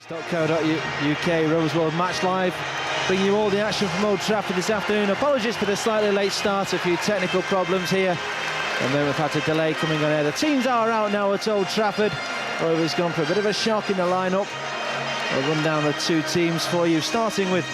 .co.uk, Rovers World Match Live, bringing you all the action from Old Trafford this afternoon. Apologies for the slightly late start, a few technical problems here, and then we've had a delay coming on air. The teams are out now at Old Trafford. Rovers gone for a bit of a shock in the lineup. I'll run down the two teams for you, starting with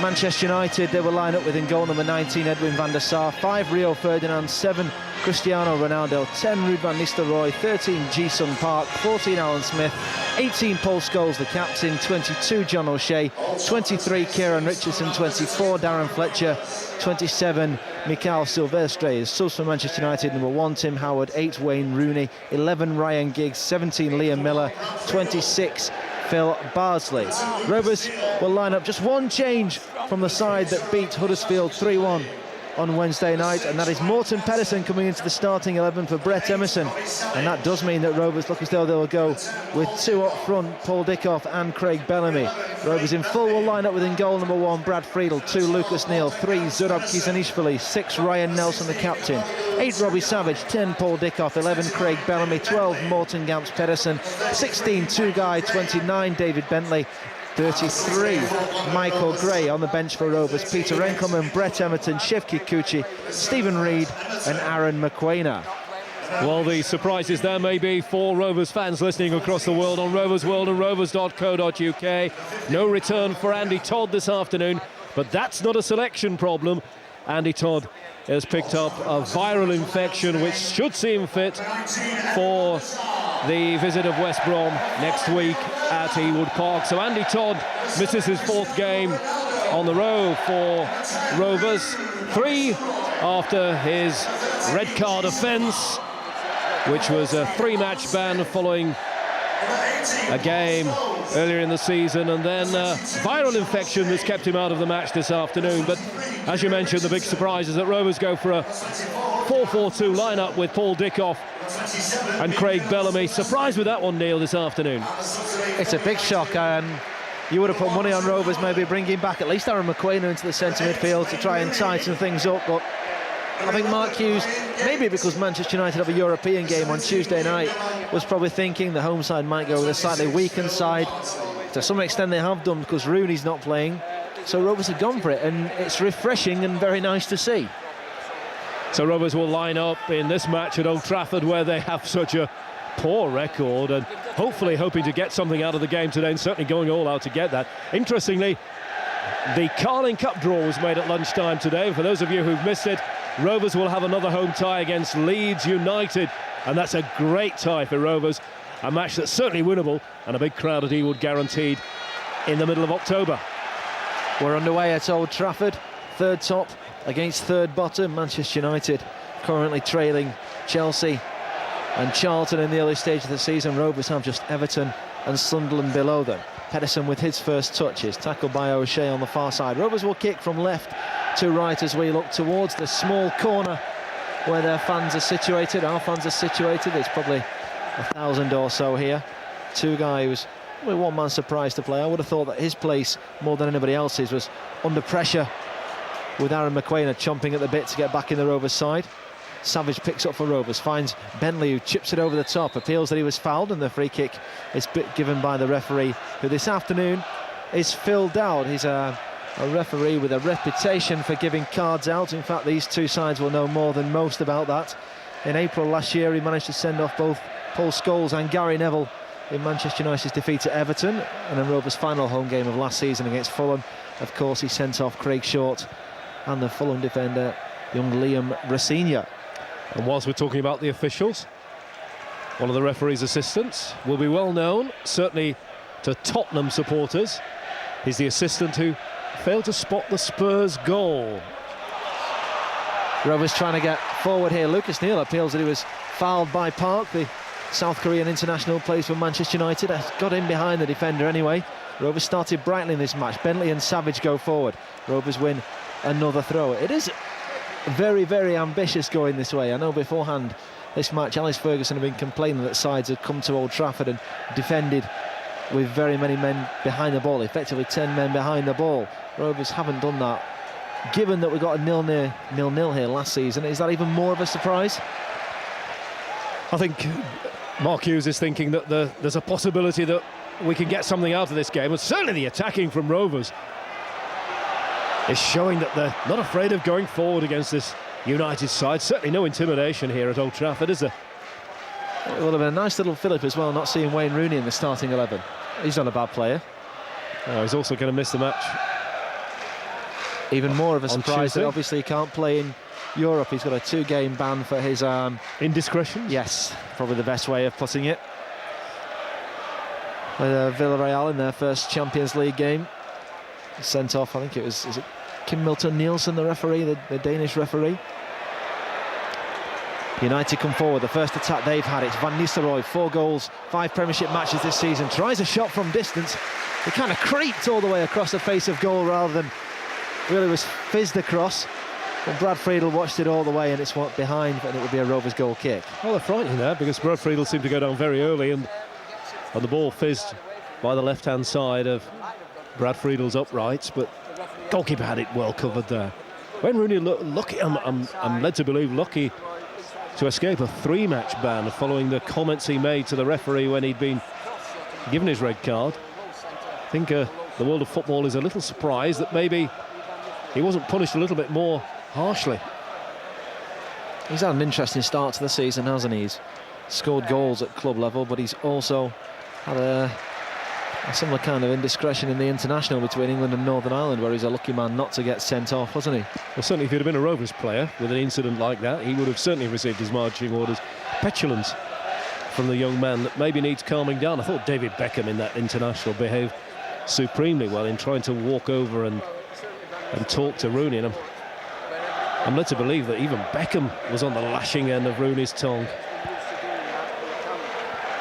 Manchester United. They will line up with in goal number 19 Edwin van der Sar, 5 Rio Ferdinand, 7 Cristiano Ronaldo, 10 Ruud van Nistelrooij, 13 Ji-sung Park, 14 Alan Smith, 18 Paul Scholes the captain, 22 John O'Shea, 23 Kieran Richardson, 24 Darren Fletcher, 27 Mikael Silvestre. Subs for Manchester United: number 1 Tim Howard, 8 Wayne Rooney, 11 Ryan Giggs, 17 Liam Miller, 26 Phil Bardsley. Rovers will line up just one change from the side that beat Huddersfield 3-1 on Wednesday night, and that is Morten Pedersen coming into the starting 11 for Brett Emerson. And that does mean that Rovers look as though they'll go with 2 up front, Paul Dickoff and Craig Bellamy. Rovers in full will line up with in goal number 1 Brad Friedel, 2 Lucas Neal, 3 Zurab Kizanishvili, 6 Ryan Nelson the captain, 8 Robbie Savage, 10 Paul Dickoff, 11 Craig Bellamy, 12 Morten Gamps Pedersen, 16 Tugai, 29 David Bentley, 33 Michael Gray. On the bench for Rovers: Peter Renkelman, Brett Emerton, Shiv Kikuchi, Stephen Reid and Aaron McQuainer. Well, the surprises there may be for Rovers fans listening across the world on Rovers World and rovers.co.uk. No return for Andy Todd this afternoon, but that's not a selection problem. Andy Todd has picked up a viral infection which should see him fit for the visit of West Brom next week at Ewood Park. So Andy Todd misses his 4th game on the row for Rovers, 3 after his red card offence, which was a 3-match ban following a game earlier in the season, and then viral infection that's kept him out of the match this afternoon. But as you mentioned, the big surprise is that Rovers go for a 4-4-2 lineup with Paul Dickoff and Craig Bellamy. Surprised with that one, Neil, this afternoon? It's a big shock, and you would have put money on Rovers maybe bringing back at least Aaron McQuainer into the centre midfield to try and tighten things up, but I think Mark Hughes, maybe because Manchester United have a European game on Tuesday night, was probably thinking the home side might go with a slightly weakened side. To some extent they have done, because Rooney's not playing, so Rovers have gone for it, and it's refreshing and very nice to see. So Rovers will line up in this match at Old Trafford, where they have such a poor record, and hopefully hoping to get something out of the game today, and certainly going all out to get that. Interestingly, the Carling Cup draw was made at lunchtime today. For those of you who've missed it, Rovers will have another home tie against Leeds United, and that's a great tie for Rovers, a match that's certainly winnable, and a big crowd at Ewood guaranteed in the middle of October. We're underway at Old Trafford, 3rd top against 3rd bottom. Manchester United currently trailing Chelsea and Charlton in the early stage of the season. Rovers have just Everton and Sunderland below them. Pedersen with his first touches, tackled by O'Shea on the far side. Rovers will kick from left to right as we look towards the small corner where their fans are situated. Our fans are situated. There's probably 1,000 or so here. Tugai was only one man surprised to play. I would have thought that his place, more than anybody else's, was under pressure, with Aaron McQuainer chomping at the bit to get back in the Rovers side. Savage picks up for Rovers, finds Bentley, who chips it over the top, appeals that he was fouled, and the free kick is given by the referee, who this afternoon is Phil Dowd. He's a referee with a reputation for giving cards out. In fact, these two sides will know more than most about that. In April last year, he managed to send off both Paul Scholes and Gary Neville in Manchester United's defeat at Everton, and in Rovers' final home game of last season against Fulham, of course, he sent off Craig Short and the Fulham defender, young Liam Rossigna. And whilst we're talking about the officials, one of the referee's assistants will be well known, certainly to Tottenham supporters. He's the assistant who failed to spot the Spurs goal. Rovers trying to get forward here. Lucas Neal appeals that he was fouled by Park. The South Korean international plays for Manchester United. Has got in behind the defender anyway. Rovers started brightly in this match. Bentley and Savage go forward. Rovers win another throw. It is very, very ambitious going this way. I know beforehand this match, Alex Ferguson had been complaining that sides had come to Old Trafford and defended with very many men behind the ball, effectively 10 men behind the ball. Rovers haven't done that. Given that we got a 0-0 here last season, is that even more of a surprise? I think Mark Hughes is thinking that there's a possibility that we can get something out of this game, and certainly the attacking from Rovers is showing that they're not afraid of going forward against this United side. Certainly no intimidation here at Old Trafford, is there? It would have been a nice little fillip as well, not seeing Wayne Rooney in the starting 11. He's not a bad player. Oh, he's also going to miss the match. Even more of a surprise that obviously he can't play in Europe. He's got a 2-game ban for his... indiscretions? Yes, probably the best way of putting it. Villarreal in their first Champions League game. Sent off, I think it was... Is it Kim Milton-Nielsen, the referee, the Danish referee? United come forward, the first attack they've had. It's Van Nistelrooij, 4 goals, 5 Premiership matches this season. Tries a shot from distance. He kind of creeped all the way across the face of goal rather than really was fizzed across. But Brad Friedel watched it all the way, and it's behind, and it would be a Rovers goal kick. Well, they're frightening there, because Brad Friedel seemed to go down very early, and the ball fizzed by the left-hand side of Brad Friedel's uprights, but goalkeeper had it well covered there. When Rooney lucky, I'm led to believe lucky to escape a 3-match ban following the comments he made to the referee when he'd been given his red card. I think the world of football is a little surprised that maybe he wasn't punished a little bit more harshly. He's had an interesting start to the season, hasn't he? He's scored goals at club level, but he's also had a similar kind of indiscretion in the international between England and Northern Ireland, where he's a lucky man not to get sent off, wasn't he? Well, certainly if he'd have been a Rovers player with an incident like that, he would have certainly received his marching orders. Petulance from the young man that maybe needs calming down. I thought David Beckham in that international behaved supremely well in trying to walk over and talk to Rooney, and I'm led to believe that even Beckham was on the lashing end of Rooney's tongue.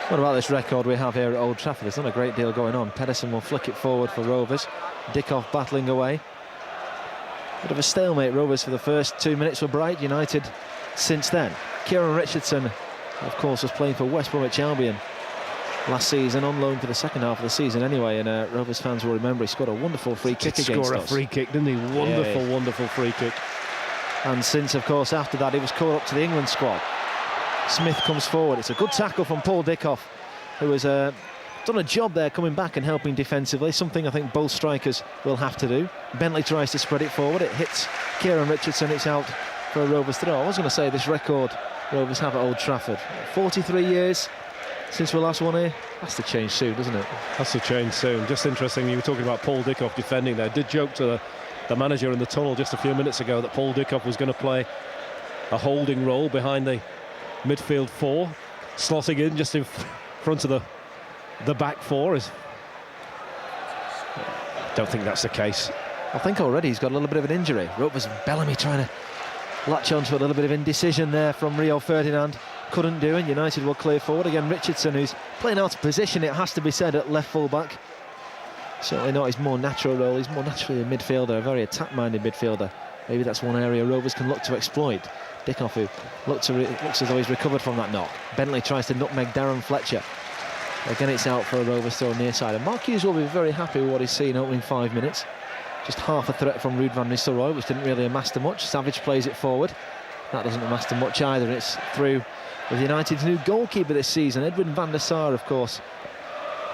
What about this record we have here at Old Trafford? There's not a great deal going on. Pedersen will flick it forward for Rovers. Dickoff battling away. Bit of a stalemate. Rovers for the first 2 minutes were bright. United since then. Kieran Richardson, of course, was playing for West Bromwich Albion last season, on loan for the second half of the season anyway, and Rovers fans will remember he scored a wonderful free kick against us. Score a free kick, didn't he? Wonderful, wonderful free kick. And since, of course, after that, he was called up to the England squad. Smith comes forward. It's a good tackle from Paul Dickoff, who has done a job there coming back and helping defensively, something I think both strikers will have to do. Bentley tries to spread it forward. It hits Kieran Richardson. It's out for a Rovers throw. I was going to say this record Rovers have at Old Trafford. 43 years since we last won here. That's to change soon, doesn't it? Has to change soon. Just interesting, you were talking about Paul Dickoff defending there. Did joke to the manager in the tunnel just a few minutes ago that Paul Dickoff was going to play a holding role behind the midfield 4, slotting in just in front of the back 4. Don't think that's the case. I think already he's got a little bit of an injury. Rovers and Bellamy trying to latch onto a little bit of indecision there from Rio Ferdinand. Couldn't do it. United will clear forward again. Richardson, who's playing out of position, it has to be said, at left full back. Certainly not his more natural role. He's more naturally a midfielder, a very attack-minded midfielder. Maybe that's one area Rovers can look to exploit. Dickoff, who looks as though he's recovered from that knock. Bentley tries to nutmeg Darren Fletcher. Again, it's out for a Rovers throw near side. And Mark Hughes will be very happy with what he's seen opening 5 minutes. Just half a threat from Ruud van Nistelrooij, which didn't really amass to much. Savage plays it forward. That doesn't amass to much either. It's through with United's new goalkeeper this season, Edwin van der Sar, of course.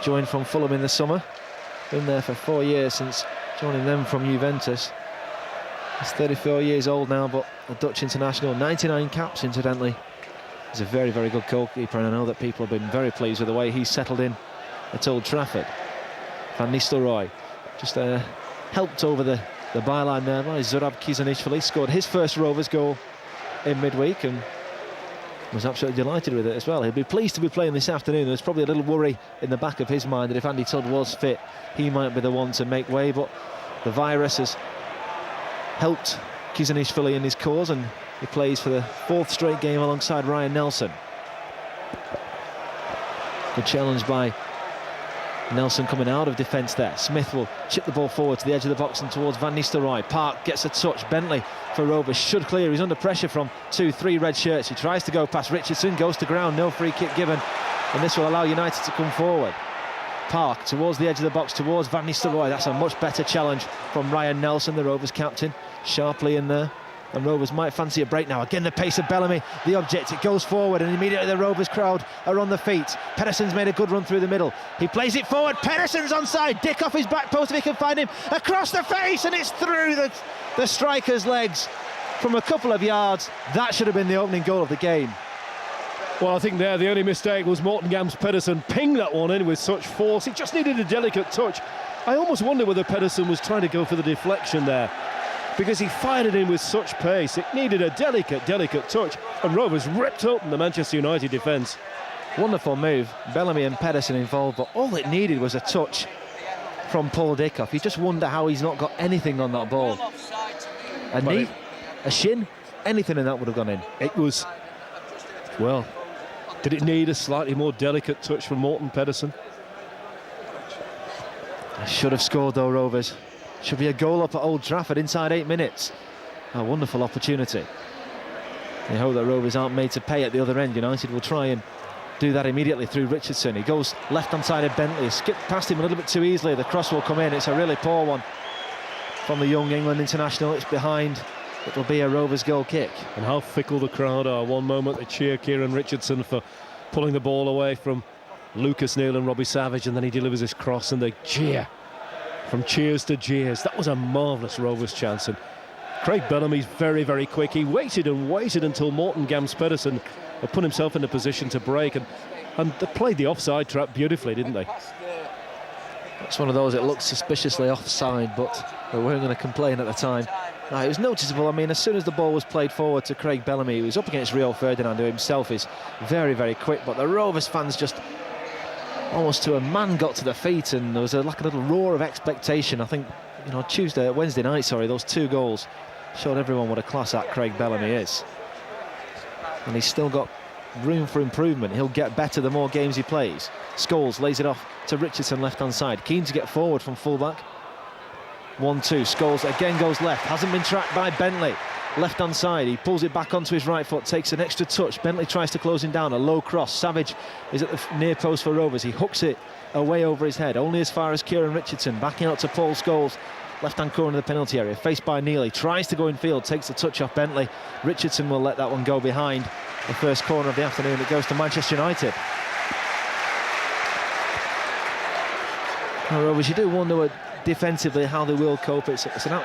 Joined from Fulham in the summer. Been there for 4 years since joining them from Juventus. He's 34 years old now, but a Dutch international, 99 caps incidentally. He's a very, very good goalkeeper, and I know that people have been very pleased with the way he's settled in at Old Trafford. Van Nistelrooij just helped over the byline there by Zurab Kizanishvili. Scored his first Rovers goal in midweek and was absolutely delighted with it as well. He'll be pleased to be playing this afternoon. There's probably a little worry in the back of his mind that if Andy Todd was fit, he might be the one to make way, but the virus has helped Kizanishvili in his cause, and he plays for the 4th straight game alongside Ryan Nelson. Good challenge by Nelson coming out of defence there. Smith will chip the ball forward to the edge of the box and towards Van Nistelrooij. Park gets a touch. Bentley for Rovers should clear. He's under pressure from 2-3 red shirts. He tries to go past Richardson, goes to ground, no free kick given, and this will allow United to come forward. Park towards the edge of the box, towards Van Nistelrooij. That's a much better challenge from Ryan Nelson, the Rovers captain. Sharply in there. and Rovers might fancy a break now. Again, the pace of Bellamy, the object, it goes forward, and immediately the Rovers crowd are on the feet. Pedersen's made a good run through the middle. He plays it forward, Pedersen's onside, Dick off his back post if he can find him, across the face, and it's through the striker's legs from a couple of yards. That should have been the opening goal of the game. Well, I think there the only mistake was Morten Pedersen pinged that one in with such force. He just needed a delicate touch. I almost wonder whether Pedersen was trying to go for the deflection there, because he fired it in with such pace. It needed a delicate touch, and Rovers ripped open the Manchester United defence. Wonderful move, Bellamy and Pedersen involved, but all it needed was a touch from Paul Dickoff. You just wonder how he's not got anything on that ball. A knee, a shin, anything in that would have gone in. It was, well, did it need a slightly more delicate touch from Morten Pedersen? Should have scored though, Rovers. Should be a goal up at Old Trafford inside 8 minutes. A wonderful opportunity. I hope that Rovers aren't made to pay at the other end. United will try and do that immediately through Richardson. He goes left-hand side of Bentley, skipped past him a little bit too easily. The cross will come in. It's a really poor one from the young England international. It's behind. It'll be a Rovers goal kick. And how fickle the crowd are. One moment they cheer Kieran Richardson for pulling the ball away from Lucas Neal and Robbie Savage, and then he delivers his cross and they cheer. From cheers to jeers. That was a marvellous Rovers chance, and Craig Bellamy's very, very quick. He waited and waited until Morten Pedersen had put himself in a position to break, and they played the offside trap beautifully, didn't they? It's one of those, it looked suspiciously offside, but we weren't going to complain at the time. No, it was noticeable. I mean, as soon as the ball was played forward to Craig Bellamy, he was up against Rio Ferdinand, who himself is very, very quick, but the Rovers fans just almost to a man got to their feet, and there was like a little roar of expectation. I think, you know, Wednesday night, those 2 goals showed everyone what a class act Craig Bellamy is. And he's still got room for improvement. He'll get better the more games he plays. Scholes lays it off to Richardson left-hand side. Keen to get forward from full-back. 1-2. Scholes again goes left. Hasn't been tracked by Bentley. Left-hand side, he pulls it back onto his right foot, takes an extra touch. Bentley tries to close him down, a low cross. Savage is at the near post for Rovers. He hooks it away over his head, only as far as Kieran Richardson. Backing out to Paul Scholes, left-hand corner of the penalty area, faced by Neely. Tries to go in field, takes the touch off Bentley. Richardson will let that one go behind. The first corner of the afternoon, it goes to Manchester United. Now, Rovers, you do wonder defensively how they will cope. It's an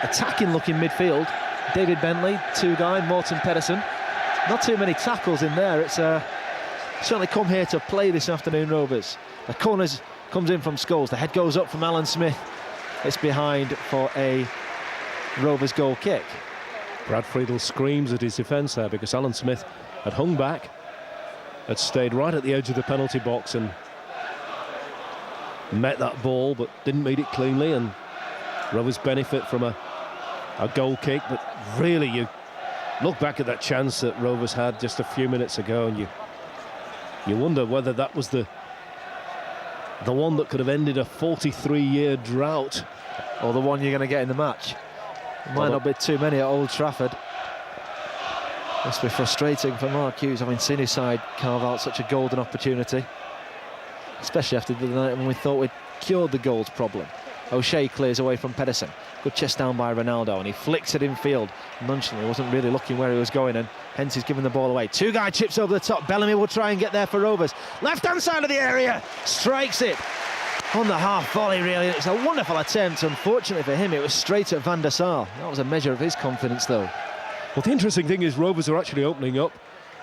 attacking-looking midfield. David Bentley, 2 guy, Morten Pedersen. Not too many tackles in there. It's certainly come here to play this afternoon, Rovers. The corners comes in from Scholes. The head goes up from Alan Smith. It's behind for a Rovers goal kick. Brad Friedel screams at his defence there, because Alan Smith had hung back, had stayed right at the edge of the penalty box and met that ball, but didn't meet it cleanly, and Rovers benefit from a goal kick. But really, you look back at that chance that Rovers had just a few minutes ago, and you wonder whether that was the one that could have ended a 43-year drought, or the one you're going to get in the match. It might not be too many at Old Trafford. Must be frustrating for Mark Hughes, having seen his side carve out such a golden opportunity, especially after the night when we thought we'd cured the goals problem. O'Shea clears away from Pedersen. Good chest down by Ronaldo, and he flicks it in field. Nonchalantly, wasn't really looking where he was going, and hence he's given the ball away. 2 guy chips over the top. Bellamy will try and get there for Rovers. Left-hand side of the area, strikes it on the half volley, really. It's a wonderful attempt. Unfortunately for him, it was straight at Van der Sar. That was a measure of his confidence, though. Well, the interesting thing is Rovers are actually opening up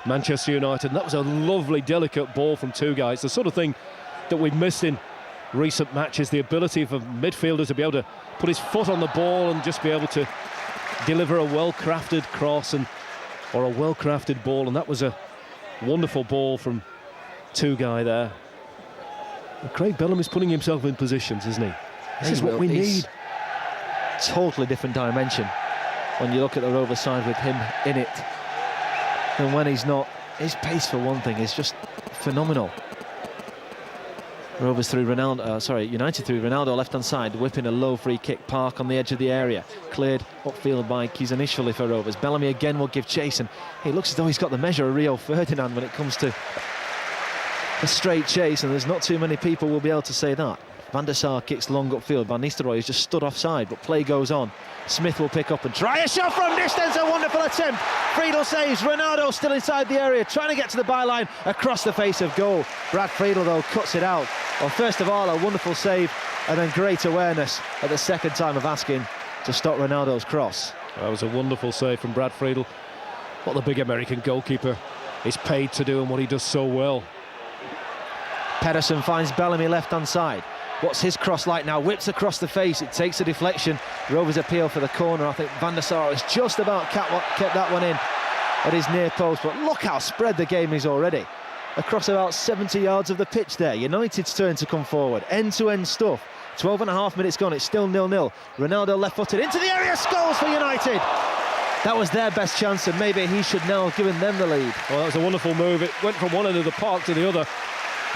Manchester United, and that was a lovely, delicate ball from 2 guys. The sort of thing that we've missed in recent matches, the ability for midfielders to be able to put his foot on the ball and just be able to deliver a well-crafted cross or a well-crafted ball, and that was a wonderful ball from 2 guy there. And Craig Bellamy's putting himself in positions, isn't he? This is what we need. Totally different dimension when you look at the Rovers side with him in it, and when he's not. His pace, for one thing, is just phenomenal. Rovers through Ronaldo, United through Ronaldo left-hand side, whipping a low free kick. Park on the edge of the area, cleared upfield by Kizanishvili for Rovers. Bellamy again will give chase, and it looks as though he's got the measure of Rio Ferdinand when it comes to a straight chase, and there's not too many people will be able to say that. Van der Sar kicks long upfield. Van Nistelrooij has just stood offside, but play goes on. Smith will pick up and try a shot from distance. A wonderful attempt. Friedel saves. Ronaldo still inside the area, trying to get to the byline across the face of goal. Brad Friedel, though, cuts it out. Well, first of all, a wonderful save, and then great awareness at the second time of asking to stop Ronaldo's cross. That was a wonderful save from Brad Friedel. What the big American goalkeeper is paid to do and what he does so well. Pedersen finds Bellamy left-hand side. What's his cross like now? Whips across the face. It takes a deflection. Rovers appeal for the corner. I think Van der Sar has just about kept that one in at his near post. But look how spread the game is already. Across about 70 yards of the pitch there. United's turn to come forward. End-to-end stuff. 12.5 minutes gone. It's still 0-0. Ronaldo left-footed into the area. Scores for United. That was their best chance, and maybe he should now have given them the lead. Well, that was a wonderful move. It went from one end of the park to the other.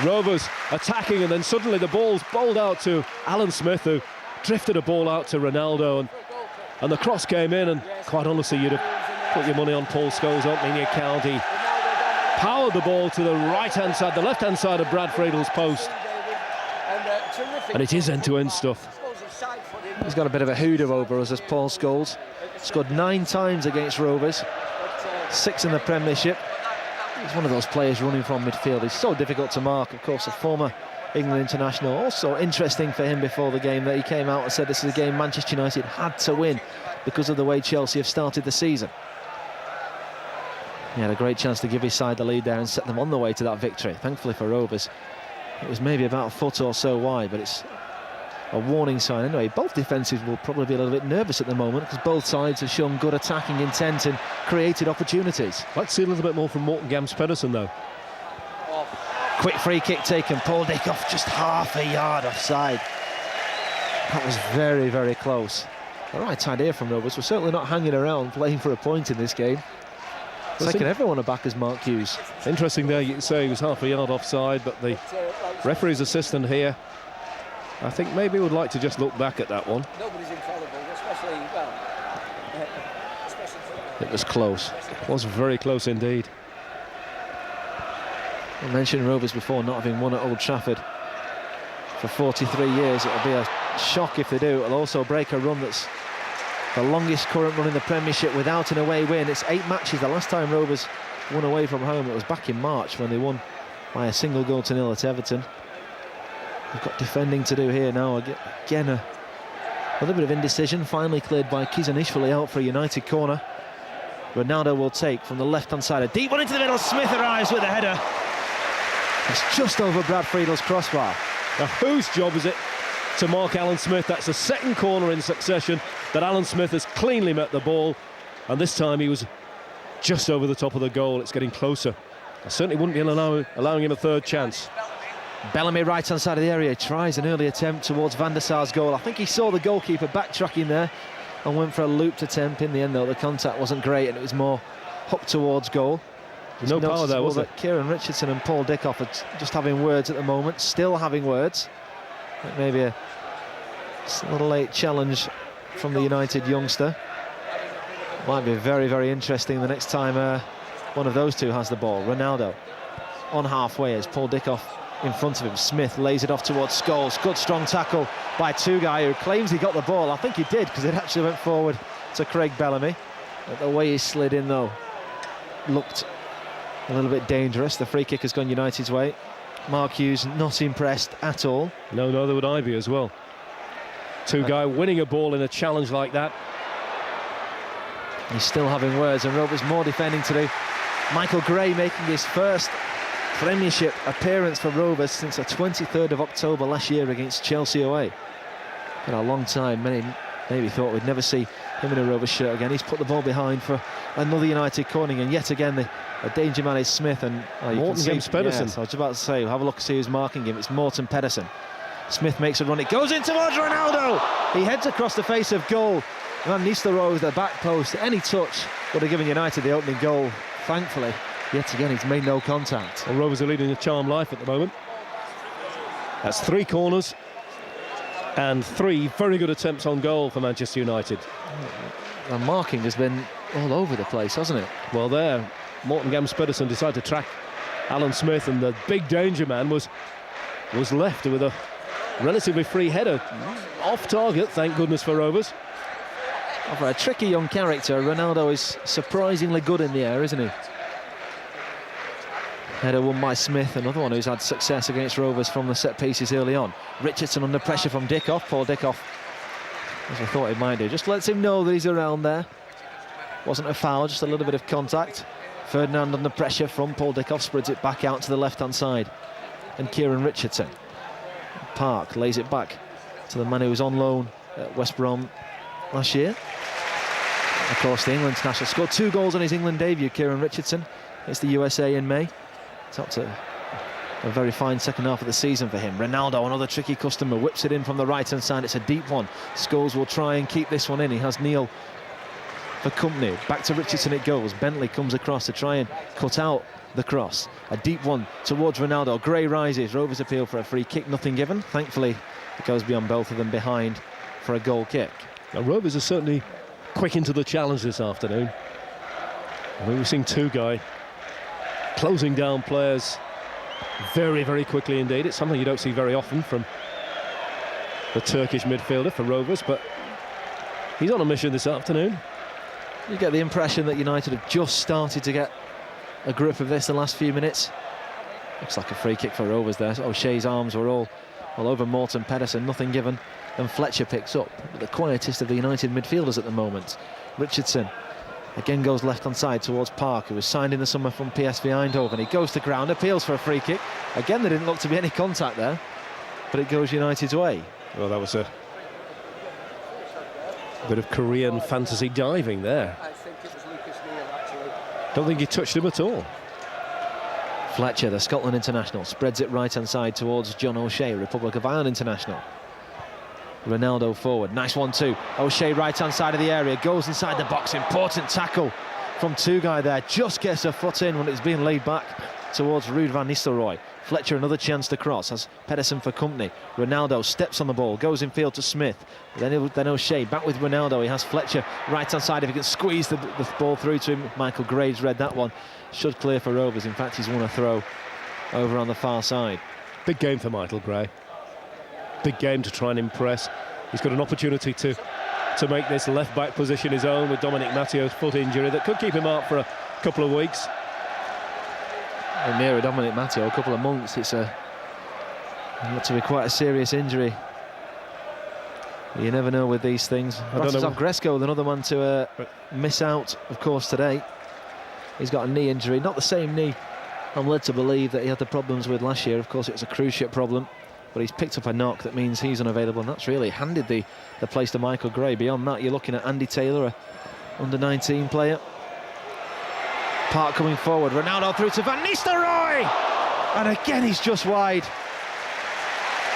Rovers attacking, and then suddenly the ball's bowled out to Alan Smith, who drifted a ball out to Ronaldo, and the cross came in, and quite honestly, you'd have put your money on Paul Scholes opening the account. He powered the ball to the right-hand side, the left-hand side of Brad Friedel's post, and it is end-to-end stuff. He's got a bit of a hoodoo over us as Paul Scholes. Scored 9 times against Rovers, 6 in the Premiership. He's one of those players running from midfield. He's so difficult to mark. Of course, a former England international. Also interesting for him before the game that he came out and said this is a game Manchester United had to win because of the way Chelsea have started the season. He had a great chance to give his side the lead there and set them on the way to that victory. Thankfully for Rovers, it was maybe about a foot or so wide, but it's a warning sign. Anyway, both defensives will probably be a little bit nervous at the moment because both sides have shown good attacking intent and created opportunities. I'd like to see a little bit more from Morten Pedersen, though. Quick free kick taken. Paul Dickoff just half a yard offside. That was very, very close. The right idea from Rovers. We're certainly not hanging around playing for a point in this game. Taking everyone aback as Mark Hughes. Interesting there, you could say he was half a yard offside, but the referee's assistant here, I think maybe would like to just look back at that one. Nobody's infallible, especially, It was close. It was very close indeed. I mentioned Rovers before not having won at Old Trafford for 43 years. It'll be a shock if they do. It'll also break a run that's the longest current run in the Premiership without an away win. It's 8 matches. The last time Rovers won away from home, it was back in March when they won by a 1-0 at Everton. We've got defending to do here now. Again, a little bit of indecision. Finally cleared by Kizanishvili out for a United corner. Ronaldo will take from the left-hand side. A deep one into the middle. Smith arrives with a header. It's just over Brad Friedel's crossbar. Now, whose job is it to mark Alan Smith? That's the second corner in succession that Alan Smith has cleanly met the ball. And this time he was just over the top of the goal. It's getting closer. I certainly wouldn't be allowing him a third chance. Bellamy right-hand side of the area tries an early attempt towards Van der Sar's goal. I think he saw the goalkeeper backtracking there and went for a looped attempt. In the end, though, the contact wasn't great and it was more hooked towards goal. No power there, was it? Kieran Richardson and Paul Dickoff are just having words at the moment, still having words. Maybe a little late challenge from the United youngster. Might be very, very interesting the next time one of those two has the ball. Ronaldo on halfway as Paul Dickoff in front of him. Smith lays it off towards Scholes. Good strong tackle by Tugay, who claims he got the ball. I think he did, because it actually went forward to Craig Bellamy. But the way he slid in, though, looked a little bit dangerous. The free kick has gone United's way. Mark Hughes not impressed at all. No, neither would I be as well. Tugay winning a ball in a challenge like that. He's still having words, and Rovers more defending to do. Michael Gray making his first Premiership appearance for Rovers since the 23rd of October last year against Chelsea away. Been a long time. Many maybe thought we'd never see him in a Rovers shirt again. He's put the ball behind for another United corner, and yet again the danger man is Smith. And Morten Pedersen. Yes, I was about to say, have a look, see who's marking him. It's Morten Pedersen. Smith makes a run. It goes in towards Ronaldo. He heads across the face of goal. Van Nistelrooij with the back post. Any touch would have given United the opening goal. Thankfully, yet again, he's made no contact. Well, Rovers are leading a charmed life at the moment. That's 3 corners and 3 very good attempts on goal for Manchester United. The marking has been all over the place, hasn't it? Well, there, Morten Pedersen decided to track Alan Smith, and the big danger man was left with a relatively free header. Off target, thank goodness for Rovers. For a tricky young character, Ronaldo is surprisingly good in the air, isn't he? Header won by Smith, another one who's had success against Rovers from the set pieces early on. Richardson under pressure from Dickoff. Paul Dickoff, as I thought he might do, just lets him know that he's around there. Wasn't a foul, just a little bit of contact. Ferdinand under pressure from Paul Dickoff, spreads it back out to the left-hand side. And Kieran Richardson. Park lays it back to the man who was on loan at West Brom last year. Of course, the England international scored 2 goals on his England debut, Kieran Richardson. It's the USA in May. It's up to a very fine second half of the season for him. Ronaldo, another tricky customer, whips it in from the right-hand side. It's a deep one. Scholes will try and keep this one in. He has Neil for company. Back to Richardson it goes. Bentley comes across to try and cut out the cross. A deep one towards Ronaldo. Gray rises. Rovers appeal for a free kick. Nothing given. Thankfully, it goes beyond both of them behind for a goal kick. Now, Rovers are certainly quick into the challenge this afternoon. I mean, we've seen Tugay closing down players very, very quickly indeed. It's something you don't see very often from the Turkish midfielder for Rovers, but he's on a mission this afternoon. You get the impression that United have just started to get a grip of this the last few minutes. Looks like a free kick for Rovers there. O'Shea's arms were all over Morten Pedersen, nothing given. And Fletcher picks up, the quietest of the United midfielders at the moment. Richardson again goes left-hand side towards Park, who was signed in the summer from PSV Eindhoven. He goes to ground, appeals for a free kick. Again, there didn't look to be any contact there, but it goes United's way. Well, that was a bit of Korean fantasy diving there. I think it was Lucas Neal, actually. Don't think he touched him at all. Fletcher, the Scotland international, spreads it right-hand side towards John O'Shea, Republic of Ireland international. Ronaldo forward, nice 1-2. O'Shea right-hand side of the area, goes inside the box. Important tackle from Tugay there. Just gets a foot in when it's being laid back towards Ruud van Nistelrooij. Fletcher another chance to cross, has Pedersen for company. Ronaldo steps on the ball, goes in field to Smith. Then O'Shea back with Ronaldo. He has Fletcher right-hand side. If he can squeeze the ball through to him, Michael Graves read that one. Should clear for Rovers. In fact, he's won a throw over on the far side. Big game for Michael Gray. Big game to try and impress. He's got an opportunity to make this left-back position his own with Dominic Matteu's foot injury that could keep him out for a couple of weeks. And near Dominic Matteo, a couple of months. It's got to be quite a serious injury. You never know with these things. Rastislav Gresko, another one to miss out, of course, today. He's got a knee injury, not the same knee I'm led to believe that he had the problems with last year. Of course, it was a cruciate problem, but he's picked up a knock that means he's unavailable, and that's really handed the place to Michael Gray. Beyond that, you're looking at Andy Taylor, a under-19 player. Park coming forward, Ronaldo through to Van Nistelrooij, and again he's just wide.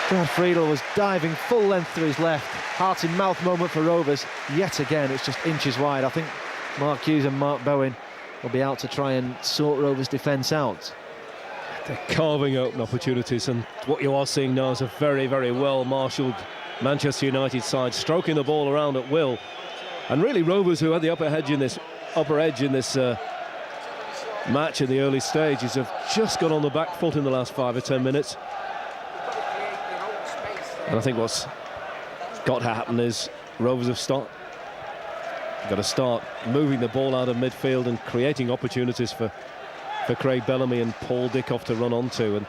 Brad Friedel was diving full length through his left. Heart in mouth moment for Rovers. Yet again, it's just inches wide. I think Mark Hughes and Mark Bowen will be out to try and sort Rovers' defence out. They're carving open opportunities, and what you are seeing now is a very, very well marshalled Manchester United side, stroking the ball around at will. And really, Rovers, who had the upper edge in this match in the early stages, have just got on the back foot in the last 5 or 10 minutes. And I think what's got to happen is Rovers have got to start moving the ball out of midfield and creating opportunities for Craig Bellamy and Paul Dickoff to run onto. And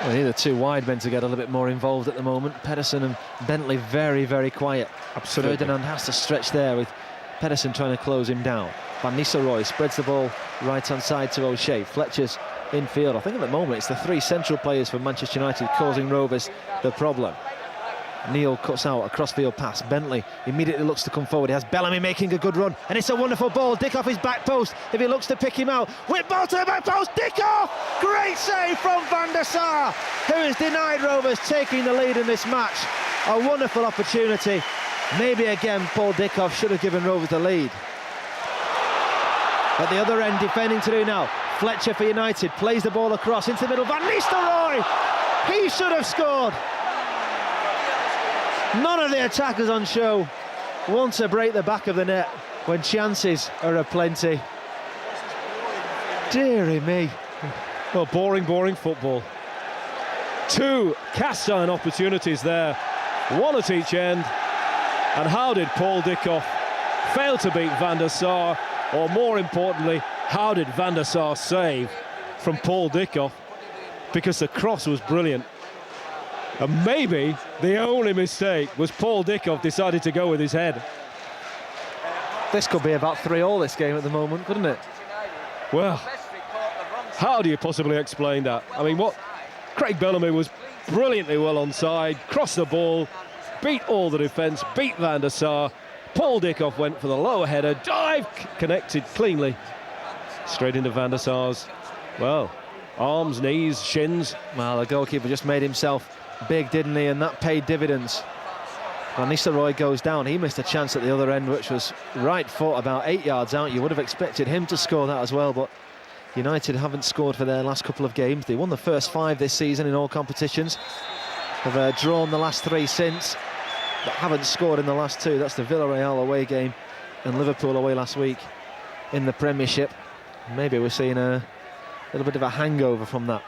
well, here the two wide men to get a little bit more involved at the moment. Pedersen and Bentley very, very quiet. Absolutely. Ferdinand has to stretch there with Pedersen trying to close him down. Van Nistelrooij spreads the ball right-hand side to O'Shea. Fletcher's in field. I think at the moment it's the three central players for Manchester United causing Rovers the problem. Neil cuts out a cross-field pass. Bentley immediately looks to come forward. He has Bellamy making a good run, and it's a wonderful ball. Dickoff his back post. If he looks to pick him out, whip ball to the back post. Dickoff! Great save from Van der Sar, who has denied Rovers taking the lead in this match. A wonderful opportunity. Maybe again Paul Dickoff should have given Rovers the lead. At the other end, defending to do now. Fletcher for United plays the ball across into the middle. Van Nistelrooij! He should have scored. None of the attackers on show want to break the back of the net when chances are aplenty. Dearie me. Well, boring football. Two cast iron opportunities there, one at each end. And how did Paul Dickov fail to beat Van der Sar, or more importantly, how did Van der Sar save from Paul Dickov? Because the cross was brilliant. And maybe the only mistake was Paul Dickov decided to go with his head. This could be about 3-3 this game at the moment, couldn't it? Well, how do you possibly explain that? I mean, what Craig Bellamy was brilliantly well onside, crossed the ball, beat all the defence, beat Van der Sar. Paul Dickov went for the lower header, dive, connected cleanly straight into Van der Sar's, well, arms, knees, shins. Well, the goalkeeper just made himself big, didn't he? And that paid dividends. Van Nistelrooij goes down. He missed a chance at the other end, which was right foot, about 8 yards out. You would have expected him to score that as well, but United haven't scored for their last couple of games. They won the first 5 this season in all competitions. Have drawn the last 3 since, but haven't scored in the last 2. That's the Villarreal away game and Liverpool away last week in the Premiership. Maybe we're seeing a little bit of a hangover from that.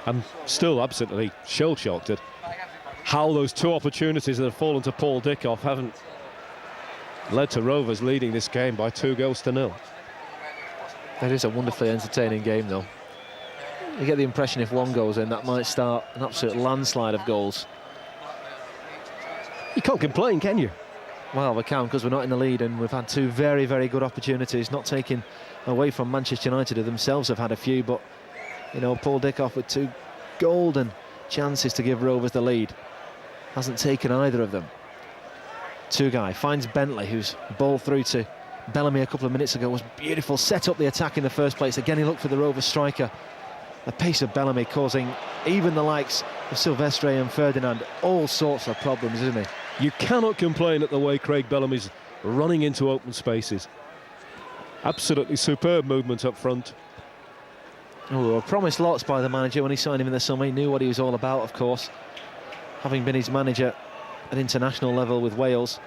I'm still absolutely shell-shocked at how those 2 opportunities that have fallen to Paul Dickov haven't led to Rovers leading this game by 2-0. It is a wonderfully entertaining game, though. You get the impression if one goes in, that might start an absolute landslide of goals. You can't complain, can you? Well, we can, because we're not in the lead, and we've had 2 very, very good opportunities, not taken away from Manchester United, who themselves have had a few, but, you know, Paul Dickov with 2 golden chances to give Rovers the lead. Hasn't taken either of them. Guy finds Bentley, who's balled through to Bellamy a couple of minutes ago. Was beautiful, set up the attack in the first place. Again, he looked for the Rovers striker. The pace of Bellamy causing even the likes of Silvestre and Ferdinand all sorts of problems, isn't he? You cannot complain at the way Craig Bellamy's running into open spaces. Absolutely superb movement up front. Oh, we were promised lots by the manager when he signed him in the summer. He knew what he was all about, of course. Having been his manager at international level with Wales,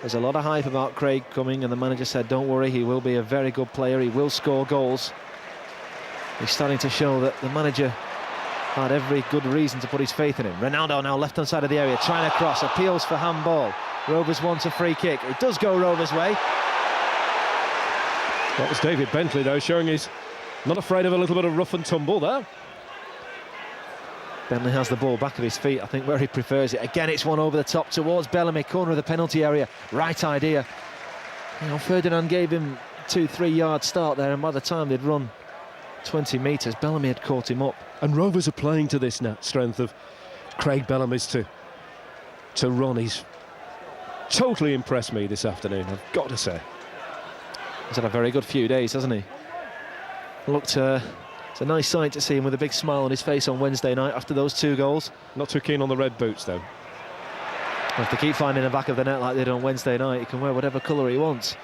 there's a lot of hype about Craig coming, and the manager said, don't worry, he will be a very good player, he will score goals. He's starting to show that the manager had every good reason to put his faith in him. Ronaldo now left-hand side of the area, trying to cross, appeals for handball. Rovers wants a free kick. It does go Rovers' way. That was David Bentley, though, showing he's not afraid of a little bit of rough and tumble there. Bentley has the ball back at his feet, I think, where he prefers it. Again, it's one over the top towards Bellamy, corner of the penalty area. Right idea. You know, Ferdinand gave him 2-3 yard start there, and by the time they'd run 20 metres, Bellamy had caught him up. And Rovers are playing to this strength of Craig Bellamy's to run. He's totally impressed me this afternoon, I've got to say. He's had a very good few days, hasn't he? Looked, it's a nice sight to see him with a big smile on his face on Wednesday night after those 2 goals. Not too keen on the red boots, though. Well, if they keep finding the back of the net like they did on Wednesday night, he can wear whatever colour he wants.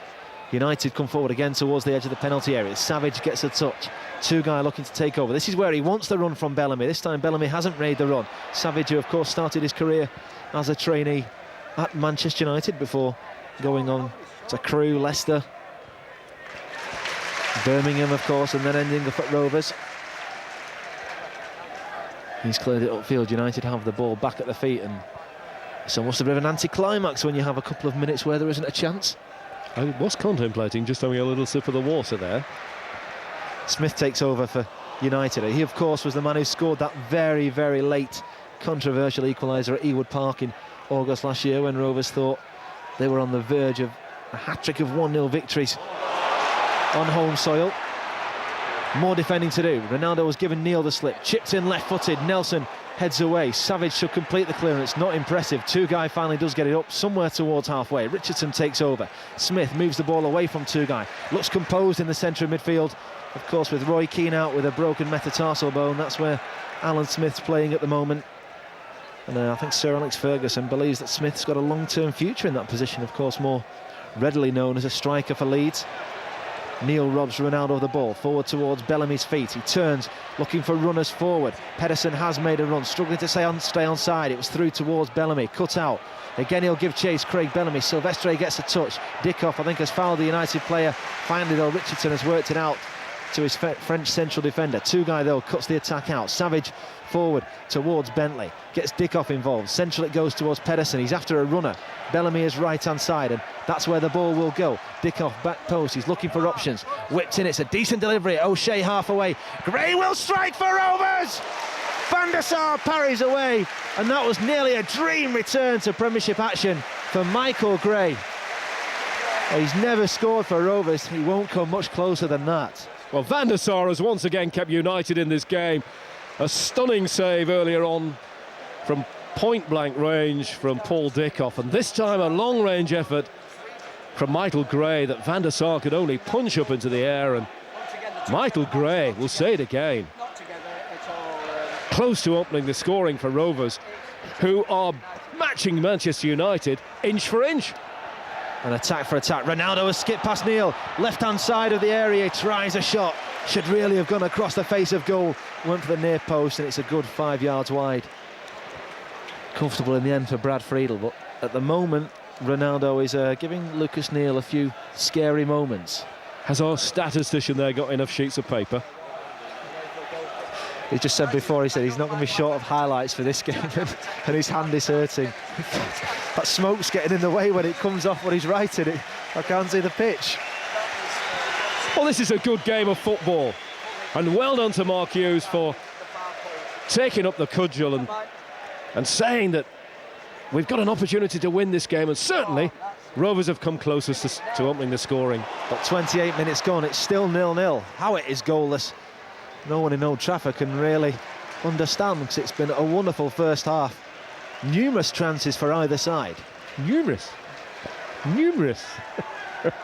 United come forward again towards the edge of the penalty area. Savage gets a touch. Guy looking to take over. This is where he wants the run from Bellamy. This time Bellamy hasn't made the run. Savage, who of course started his career as a trainee at Manchester United before going on to Crewe, Leicester, Birmingham, of course, and then ending up at Rovers. He's cleared it upfield. United have the ball back at the feet, and it's almost a bit of an anti-climax when you have a couple of minutes where there isn't a chance. I was contemplating just having a little sip of the water there. Smith takes over for United. He, of course, was the man who scored that very, very late controversial equaliser at Ewood Park in August last year, when Rovers thought they were on the verge of a hat-trick of 1-0 victories on home soil. More defending to do. Ronaldo was given Neil the slip, chipped in left-footed. Nelson heads away. Savage should complete the clearance. Not impressive. Guy finally does get it up somewhere towards halfway. Richardson takes over. Smith moves the ball away from Guy. Looks composed in the centre of midfield. Of course, with Roy Keane out with a broken metatarsal bone, that's where Alan Smith's playing at the moment. And I think Sir Alex Ferguson believes that Smith's got a long-term future in that position, of course, more readily known as a striker for Leeds. Neil robs Ronaldo of the ball, forward towards Bellamy's feet. He turns, looking for runners forward. Pedersen has made a run, struggling to stay on side. It was through towards Bellamy, cut out. Again, he'll give chase, Craig Bellamy. Silvestre gets a touch. Dickov, I think, has fouled the United player. Finally, though, Richardson has worked it out to his French central defender. Two-guy though cuts the attack out. Savage forward towards Bentley, gets Dickoff involved. Central it goes towards Pedersen. He's after a runner. Bellamy is right-hand side, and that's where the ball will go. Dickoff back post. He's looking for options. Whipped in. It's a decent delivery. O'Shea half away. Gray will strike for Rovers. Van der Sar parries away, and that was nearly a dream return to Premiership action for Michael Gray. He's never scored for Rovers. He won't come much closer than that. Well, Van der Sar has once again kept United in this game. A stunning save earlier on from point-blank range from Paul Dickoff, and this time a long-range effort from Michael Gray that Van der Sar could only punch up into the air, and Michael Gray, we'll say it again, close to opening the scoring for Rovers, who are matching Manchester United inch for inch. An attack for attack. Ronaldo has skipped past Neil. Left-hand side of the area, he tries a shot. Should really have gone across the face of goal. Went for the near post, and it's a good 5 yards wide. Comfortable in the end for Brad Friedel, but at the moment, Ronaldo is giving Lucas Neil a few scary moments. Has our statistician there got enough sheets of paper? He just said before, he said he's not going to be short of highlights for this game, and his hand is hurting. That smoke's getting in the way when it comes off when he's writing it. I can't see the pitch. Well, this is a good game of football, and well done to Mark Hughes for taking up the cudgel and saying that we've got an opportunity to win this game, and certainly Rovers have come closest to opening the scoring. But 28 minutes gone, it's still 0-0. How it is goalless, no one in Old Trafford can really understand, because it's been a wonderful first half. Numerous chances for either side. Numerous.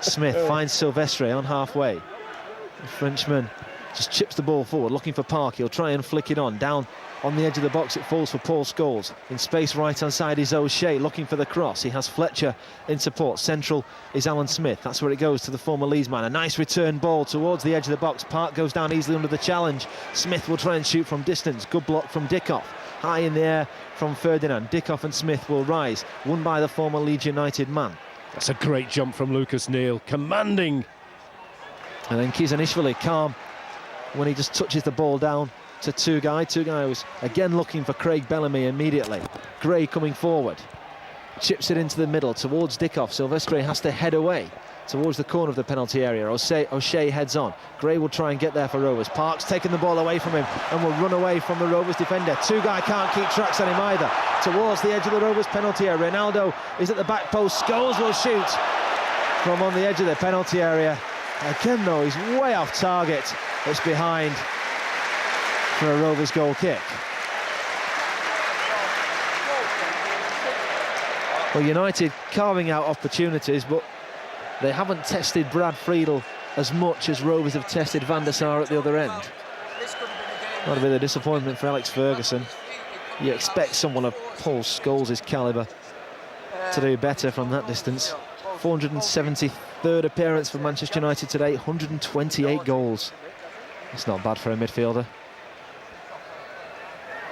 Smith finds Silvestre on halfway. The Frenchman just chips the ball forward, looking for Park. He'll try and flick it on. Down on the edge of the box, it falls for Paul Scholes. In space right-hand side is O'Shea, looking for the cross. He has Fletcher in support. Central is Alan Smith. That's where it goes to the former Leeds man. A nice return ball towards the edge of the box. Park goes down easily under the challenge. Smith will try and shoot from distance. Good block from Dickoff. High in the air from Ferdinand. Dickoff and Smith will rise. Won by the former Leeds United man. That's a great jump from Lucas Neil, commanding. And then Kizanishvili calm when he just touches the ball down to Two-guy. Two-guy was again looking for Craig Bellamy immediately. Gray coming forward. Chips it into the middle towards Dickoff. Silvestre has to head away towards the corner of the penalty area. O'Shea heads on. Gray will try and get there for Rovers. Park's taken the ball away from him and will run away from the Rovers defender. Two-guy can't keep tracks on him either. Towards the edge of the Rovers penalty area. Ronaldo is at the back post. Scholes will shoot from on the edge of the penalty area. Again though, he's way off target. It's behind for a Rovers goal kick. Well, United carving out opportunities, but they haven't tested Brad Friedel as much as Rovers have tested Van der Sar at the other end. That'll be the disappointment for Alex Ferguson. You expect someone of Paul Scholes' calibre to do better from that distance. 473rd appearance for Manchester United today, 128 goals. It's not bad for a midfielder.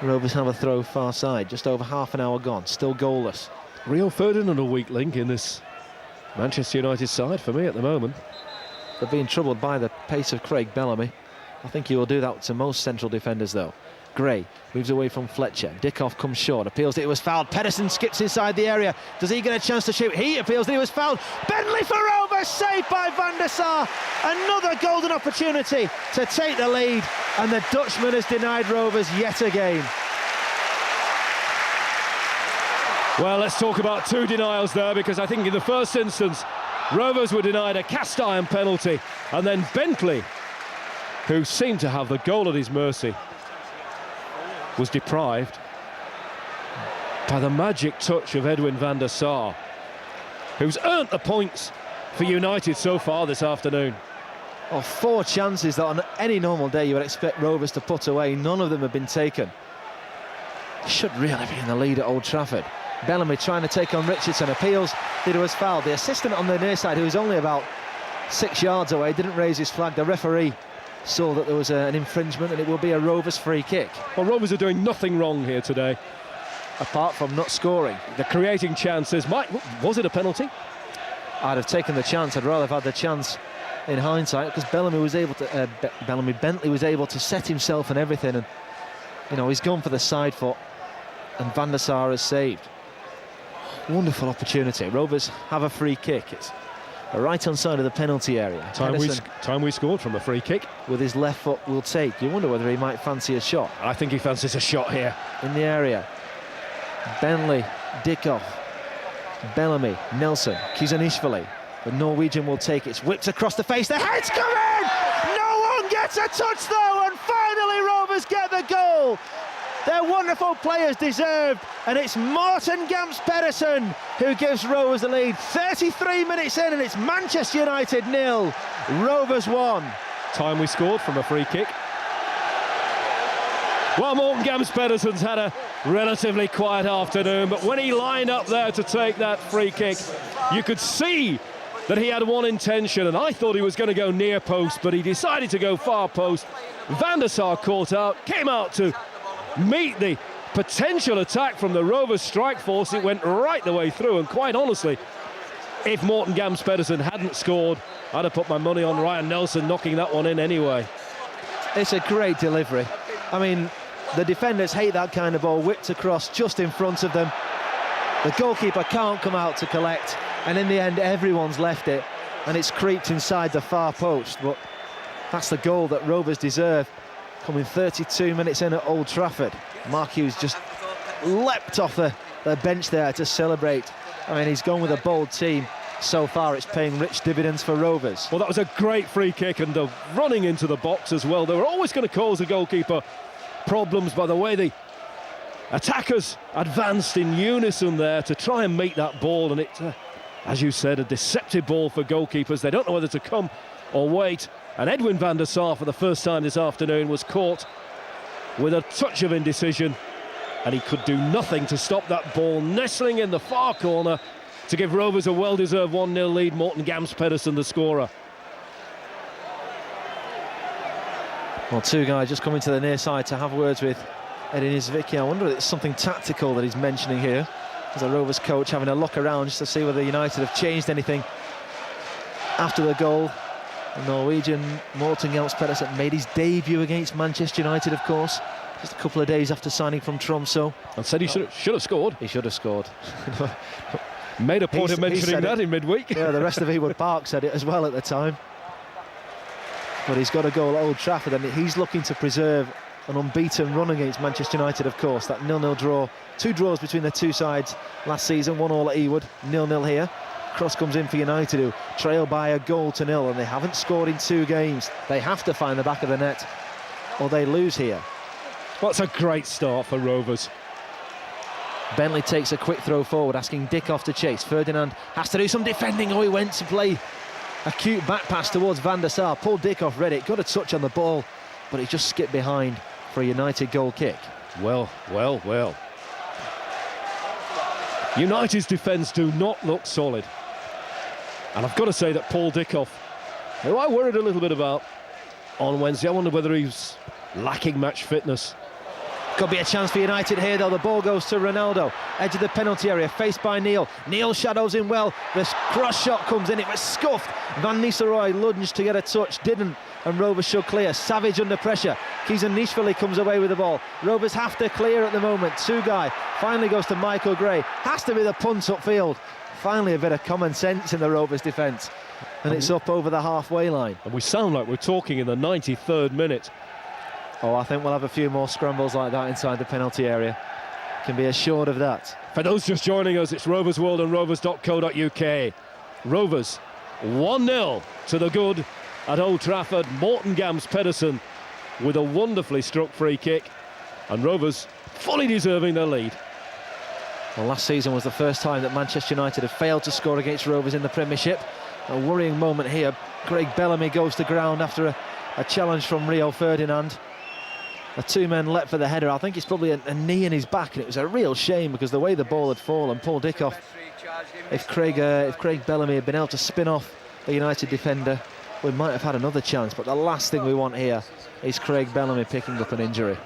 Rovers have a throw far side, just over half an hour gone, still goalless. Rio Ferdinand a weak link in this Manchester United side for me at the moment. They're being troubled by the pace of Craig Bellamy. I think he will do that to most central defenders though. Gray moves away from Fletcher. Dickoff comes short, appeals that he was fouled. Pedersen skips inside the area. Does he get a chance to shoot? He appeals that he was fouled. Bentley for Rovers, saved by Van der Sar. Another golden opportunity to take the lead, and the Dutchman has denied Rovers yet again. Well, let's talk about two denials there, because I think in the first instance Rovers were denied a cast iron penalty, and then Bentley, who seemed to have the goal at his mercy, was deprived by the magic touch of Edwin van der Sar, who's earned the points for United so far this afternoon. Oh, 4 chances that on any normal day you would expect Rovers to put away. None of them have been taken. Should really be in the lead at Old Trafford. Bellamy trying to take on Richardson, appeals that he was fouled. The assistant on the near side, who was only about 6 yards away, didn't raise his flag. The referee saw that there was an infringement, and it will be a Rovers free kick. Well, Rovers are doing nothing wrong here today, apart from not scoring. They're creating chances. Was it a penalty? I'd have taken the chance. I'd rather have had the chance in hindsight, because Bentley was able to set himself and everything, and you know, he's gone for the side foot, and Van der Sar has saved. Wonderful opportunity. Rovers have a free kick. It's right on side of the penalty area. Time we scored from a free kick. With his left foot will take. You wonder whether he might fancy a shot. I think he fancies a shot here. In the area. Bentley, Dickoff, Bellamy, Nelson, Kizanishvili. The Norwegian will take it. It's whipped across the face. The head's coming! No one gets a touch though, and finally Rovers get the goal. Their wonderful players deserved, and it's Morten Pedersen who gives Rovers the lead. 33 minutes in, and it's Manchester United 0, Rovers 1. Time we scored from a free kick. Well, Morten Pedersen's had a relatively quiet afternoon, but when he lined up there to take that free kick, you could see that he had one intention, and I thought he was going to go near post, but he decided to go far post. Van der Sar caught out, came out to meet the potential attack from the Rovers strike force. It went right the way through, and quite honestly, if Morten Pedersen hadn't scored, I'd have put my money on Ryan Nelson knocking that one in anyway. It's a great delivery. I mean, the defenders hate that kind of ball whipped across just in front of them. The goalkeeper can't come out to collect, and in the end everyone's left it, and it's creeped inside the far post. But that's the goal that Rovers deserve. Coming 32 minutes in at Old Trafford. Mark Hughes just leapt off the bench there to celebrate. I mean, he's gone with a bold team. So far, it's paying rich dividends for Rovers. Well, that was a great free kick, and running into the box as well. They were always going to cause the goalkeeper problems by the way the attackers advanced in unison there to try and meet that ball, and it's, as you said, a deceptive ball for goalkeepers. They don't know whether to come or wait. And Edwin van der Sar, for the first time this afternoon, was caught with a touch of indecision, and he could do nothing to stop that ball nestling in the far corner to give Rovers a well-deserved 1-0 lead. Morten Pedersen, the scorer. Well, two guys just coming to the near side to have words with Edin Izvicki. I wonder if it's something tactical that he's mentioning here. As a Rovers coach having a look around just to see whether United have changed anything after the goal. The Norwegian Morten Pedersen made his debut against Manchester United, of course, just a couple of days after signing from Tromsø. And said he should have scored. He should have scored. Made a point of mentioning that in midweek. Yeah, the rest of Ewood Park said it as well at the time. But he's got a goal at Old Trafford, and he's looking to preserve an unbeaten run against Manchester United, of course. That 0-0 draw, 2 draws between the two sides last season, 1-1 at Ewood, 0-0 here. Cross comes in for United, who trail by a goal to 0, and they haven't scored in 2 games. They have to find the back of the net, or they lose here. Well, it's a great start for Rovers. Bentley takes a quick throw forward, asking Dickoff to chase. Ferdinand has to do some defending. Oh, he went to play a cute back pass towards Van der Sar. Paul Dickoff read it, got a touch on the ball, but he just skipped behind for a United goal kick. Well. United's defence do not look solid. And I've got to say that Paul Dickoff, who I worried a little bit about on Wednesday, I wonder whether he's lacking match fitness. Could be a chance for United here, though. The ball goes to Ronaldo, edge of the penalty area, faced by Neil. Neil shadows in well. The cross shot comes in, it was scuffed. Van Nistelrooij lunged to get a touch, didn't, and Rovers should clear. Savage under pressure. Kizanishvili comes away with the ball. Rovers have to clear at the moment. Two-guy finally goes to Michael Gray. Has to be the punt upfield. Finally a bit of common sense in the Rovers defence, and it's up over the halfway line. And we sound like we're talking in the 93rd minute. Oh, I think we'll have a few more scrambles like that inside the penalty area. Can be assured of that. For those just joining us, it's Rovers World on rovers.co.uk. Rovers 1-0 to the good at Old Trafford. Morten Pedersen with a wonderfully struck free kick, and Rovers fully deserving their lead. Well, last season was the first time that Manchester United have failed to score against Rovers in the Premiership. A worrying moment here. Craig Bellamy goes to ground after a challenge from Rio Ferdinand. The 2 men leapt for the header. I think it's probably a knee in his back, and it was a real shame because the way the ball had fallen, Paul Dickoff, if Craig Bellamy had been able to spin off the United defender, we might have had another chance. But the last thing we want here is Craig Bellamy picking up an injury.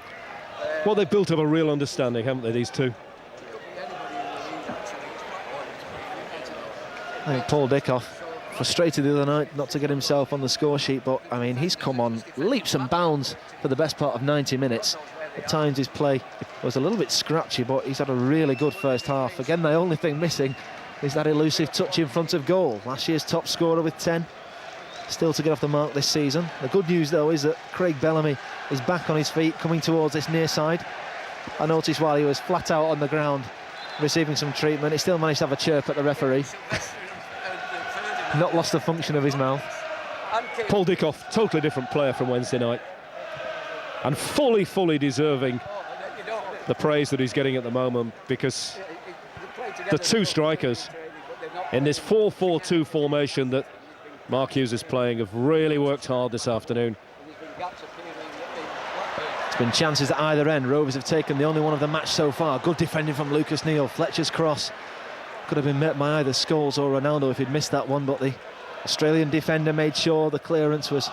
Well, they've built up a real understanding, haven't they, these two? I think Paul Dickoff Frustrated the other night not to get himself on the score sheet, but I mean, he's come on leaps and bounds for the best part of 90 minutes. At times his play was a little bit scratchy, but he's had a really good first half. Again, the only thing missing is that elusive touch in front of goal. Last year's top scorer with 10. Still to get off the mark this season. The good news, though, is that Craig Bellamy is back on his feet, coming towards this near side. I noticed while he was flat out on the ground, receiving some treatment, he still managed to have a chirp at the referee. Not lost the function of his mouth. Paul Dickoff, totally different player from Wednesday night. And fully deserving the praise that he's getting at the moment, because the two strikers in this 4-4-2 formation that Mark Hughes is playing have really worked hard this afternoon. It's been chances at either end. Rovers have taken the only one of the match so far. Good defending from Lucas Neal. Fletcher's cross could have been met by either Scholes or Ronaldo if he'd missed that one, but the Australian defender made sure the clearance was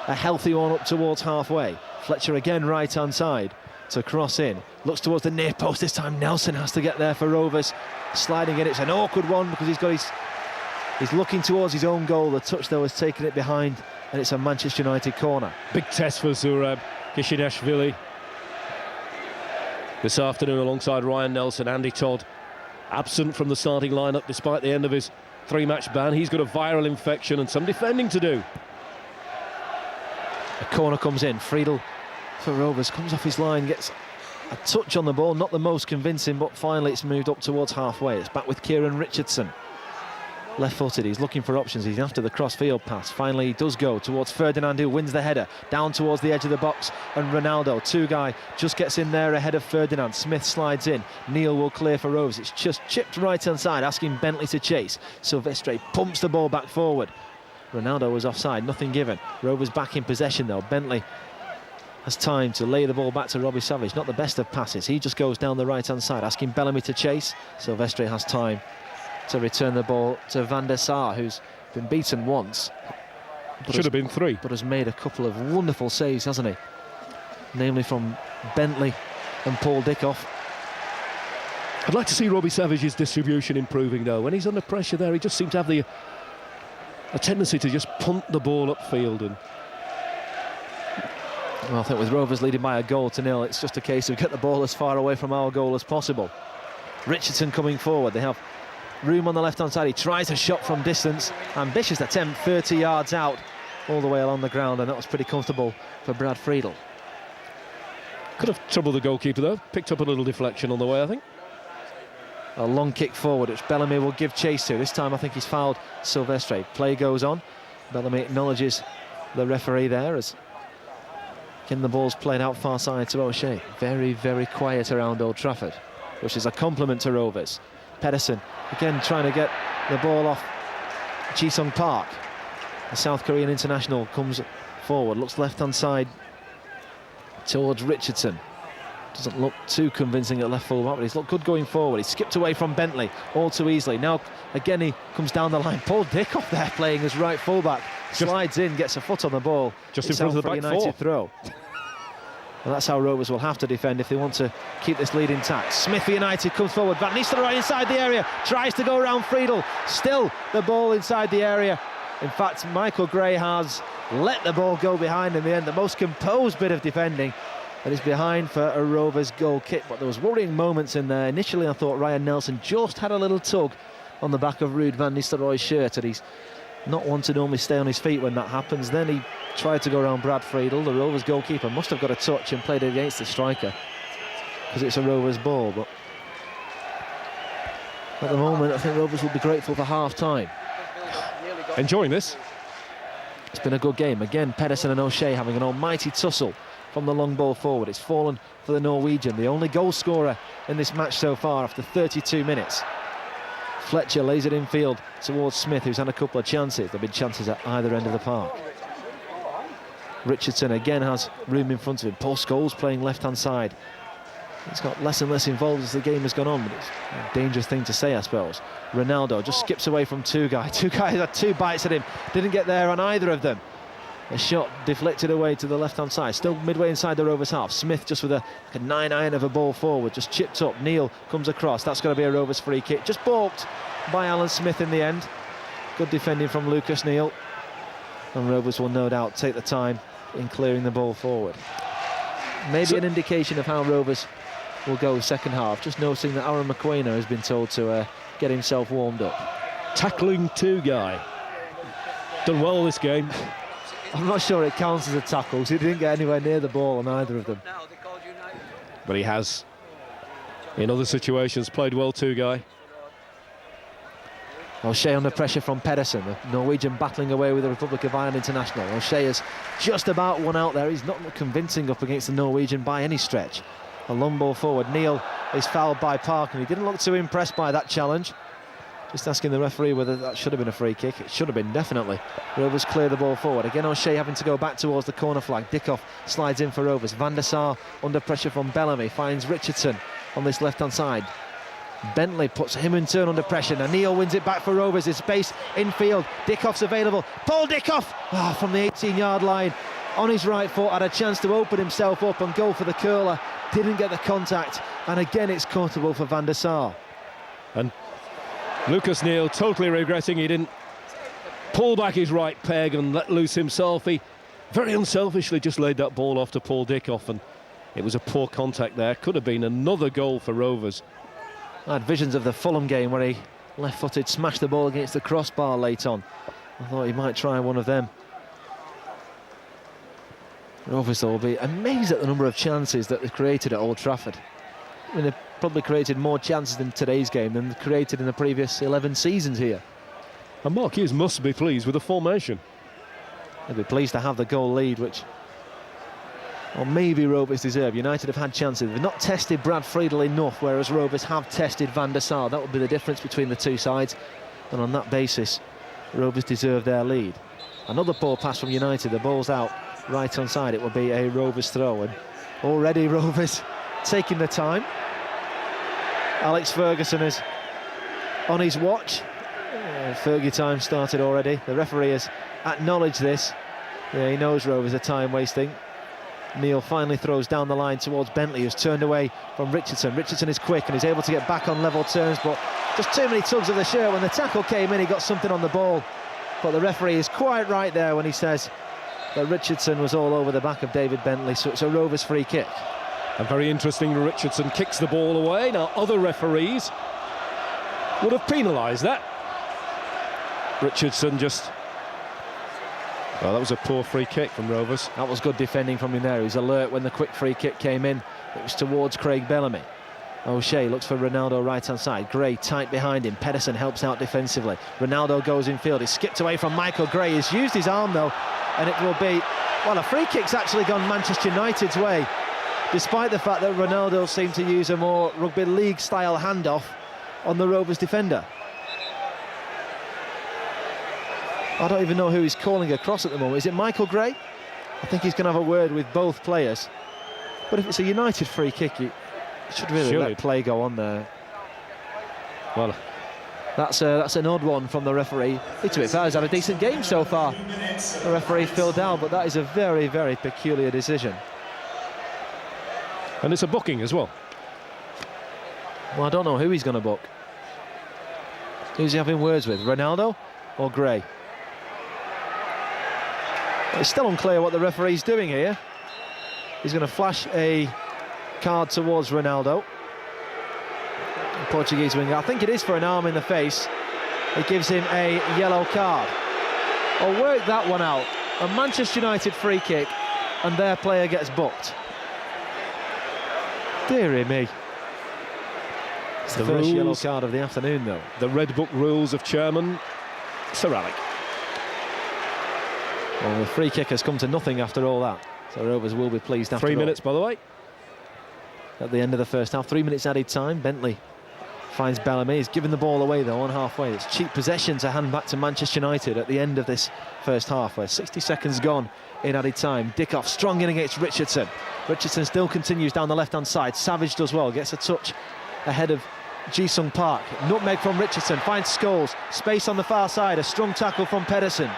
a healthy one up towards halfway. Fletcher again right hand side to cross in. Looks towards the near post. This time Nelson has to get there for Rovers. Sliding in, it's an awkward one because he's looking towards his own goal. The touch though has taken it behind, and it's a Manchester United corner. Big test for Zurab Kishinashvili this afternoon alongside Ryan Nelson. Andy Todd absent from the starting lineup despite the end of his 3-match ban. He's got a viral infection and some defending to do. A corner comes in. Friedel for Rovers comes off his line, gets a touch on the ball, not the most convincing, but finally it's moved up towards halfway. It's back with Kieran Richardson. Left-footed, he's looking for options. He's after the cross-field pass. Finally he does go towards Ferdinand, who wins the header down towards the edge of the box, and Ronaldo, two-guy, just gets in there ahead of Ferdinand. Smith slides in. Neal will clear for Rovers. It's just chipped right-hand side, asking Bentley to chase. Silvestre pumps the ball back forward. Ronaldo was offside, nothing given. Rovers back in possession though. Bentley has time to lay the ball back to Robbie Savage. Not the best of passes. He just goes down the right-hand side, asking Bellamy to chase. Silvestre has time to return the ball to Van der Sar, who's been beaten once. Should have been 3. But has made a couple of wonderful saves, hasn't he? Namely from Bentley and Paul Dickoff. I'd like to see Robbie Savage's distribution improving though. When he's under pressure there, he just seems to have a tendency to just punt the ball upfield. And well, I think with Rovers leading by a goal to nil, it's just a case of get the ball as far away from our goal as possible. Richardson coming forward. They have room on the left-hand side. He tries a shot from distance. Ambitious attempt, 30 yards out, all the way along the ground, and that was pretty comfortable for Brad Friedel. Could have troubled the goalkeeper though. Picked up a little deflection on the way, I think. A long kick forward, which Bellamy will give chase to. This time I think he's fouled Silvestre. Play goes on. Bellamy acknowledges the referee there as again the ball's played out far side to O'Shea. Very quiet around Old Trafford, which is a compliment to Rovers. Pedersen again trying to get the ball off Ji-sung Park. The South Korean international comes forward, looks left-hand side towards Richardson. Doesn't look too convincing at left full back, but he's looked good going forward. He skipped away from Bentley all too easily. Now again he comes down the line. Paul Dickoff there playing as right full-back. Slides in, gets a foot on the ball. Just in front of the back United throw. And that's how Rovers will have to defend if they want to keep this lead intact. Smith for United comes forward. Van Nistelrooij inside the area, tries to go around Friedel. Still the ball inside the area. In fact, Michael Gray has let the ball go behind in the end. The most composed bit of defending. And it's behind for a Rovers goal kick. But there was worrying moments in there. Initially, I thought Ryan Nelson just had a little tug on the back of Ruud van Nistelrooij's shirt, and he's not one to normally stay on his feet when that happens. Then he tried to go around Brad Friedel. The Rovers goalkeeper must have got a touch and played it against the striker because it's a Rovers ball. But at the moment, I think Rovers will be grateful for half-time. Enjoying this. It's been a good game. Again, Pedersen and O'Shea having an almighty tussle from the long ball forward. It's fallen for the Norwegian, the only goal scorer in this match so far after 32 minutes. Fletcher lays it infield towards Smith, who's had a couple of chances. There have been chances at either end of the park. Richardson again has room in front of him. Paul Scholes playing left-hand side. He's got less and less involved as the game has gone on, but it's a dangerous thing to say, I suppose. Ronaldo just skips away from two guys. Two guys had 2 bites at him. Didn't get there on either of them. A shot deflected away to the left-hand side. Still midway inside the Rovers half. Smith just with a 9-iron of a ball forward. Just chipped up. Neal comes across. That's going to be a Rovers free kick. Just balked by Alan Smith in the end. Good defending from Lucas Neal. And Rovers will no doubt take the time in clearing the ball forward. Maybe an indication of how Rovers will go second half. Just noticing that Aaron McQuainer has been told to get himself warmed up. Tackling 2 guy. Done well this game. I'm not sure it counts as a tackle, because he didn't get anywhere near the ball on either of them. But he has, in other situations, played well 2 guy. O'Shea under pressure from Pedersen, the Norwegian battling away with the Republic of Ireland international. O'Shea has just about won out there. He's not convincing up against the Norwegian by any stretch. A long ball forward. Neal is fouled by Park, and he didn't look too impressed by that challenge. Just asking the referee whether that should have been a free kick. It should have been, definitely. Rovers clear the ball forward. Again, O'Shea having to go back towards the corner flag. Dickoff slides in for Rovers. Van der Sar under pressure from Bellamy. Finds Richardson on this left-hand side. Bentley puts him in turn under pressure. Now Neal wins it back for Rovers. It's space infield. Dickoff's available. Paul Dickoff from the 18-yard line on his right foot, had a chance to open himself up and go for the curler. Didn't get the contact, and again it's comfortable for Van der Sar. And Lucas Neal totally regretting he didn't pull back his right peg and let loose himself. He very unselfishly just laid that ball off to Paul Dickoff, and it was a poor contact there. Could have been another goal for Rovers. I had visions of the Fulham game where he left-footed smashed the ball against the crossbar late on. I thought he might try one of them. Rovers though will be amazed at the number of chances that they've created at Old Trafford. I mean, they've probably created more chances in today's game than created in the previous 11 seasons here. And Mark Hughes must be pleased with the formation. They'll be pleased to have the goal lead, which, well, maybe Rovers deserve. United have had chances. They've not tested Brad Friedel enough, whereas Rovers have tested Van der Sar. That would be the difference between the two sides. And on that basis, Rovers deserve their lead. Another poor pass from United. The ball's out right on side. It will be a Rovers throw. And already Rovers taking the time. Alex Ferguson is on his watch. Fergie time started already. The referee has acknowledged this. Yeah, he knows Rovers are time wasting. Neal finally throws down the line towards Bentley, who's turned away from Richardson. Richardson is quick and is able to get back on level terms, but just too many tugs of the shirt. When the tackle came in, he got something on the ball. But the referee is quite right there when he says that Richardson was all over the back of David Bentley, so it's a Rovers free kick. And very interesting, Richardson kicks the ball away. Now, other referees would have penalised that. Richardson just... Well, that was a poor free kick from Rovers. That was good defending from him there. He was alert when the quick free kick came in. It was towards Craig Bellamy. O'Shea looks for Ronaldo right-hand side. Gray tight behind him. Pedersen helps out defensively. Ronaldo goes in field. He's skipped away from Michael Gray. He's used his arm, though, and it will be... Well, a free kick's actually gone Manchester United's way, despite the fact that Ronaldo seemed to use a more rugby league-style handoff on the Rovers defender. I don't even know who he's calling across at the moment. Is it Michael Gray? I think he's going to have a word with both players. But if it's a United free kick, you should really let play go on there. Well, that's an odd one from the referee. It's a bit fair. He's had a decent game so far. The referee Phil Dow, but that is a very, very peculiar decision. And it's a booking as well. Well, I don't know who he's going to book. Who's he having words with, Ronaldo or Gray? It's still unclear what the referee's doing here. He's going to flash a card towards Ronaldo, the Portuguese winger. I think it is for an arm in the face. It gives him a yellow card. I'll work that one out. A Manchester United free kick, and their player gets booked. Dearie me. It's the first yellow card of the afternoon, though. The Red Book rules of Chairman Sir Alec. Well, the free kick has come to nothing after all that. So Rovers will be pleased after 3 minutes, by the way. At the end of the first half, 3 minutes added time. Bentley finds Bellamy. He's given the ball away, though, on halfway. It's cheap possession to hand back to Manchester United at the end of this first half, where 60 seconds gone in added time. Dickoff strong in against Richardson. Richardson still continues down the left-hand side. Savage does well, gets a touch ahead of Ji-Sung Park. Nutmeg from Richardson, finds Scholes. Space on the far side, a strong tackle from Pedersen.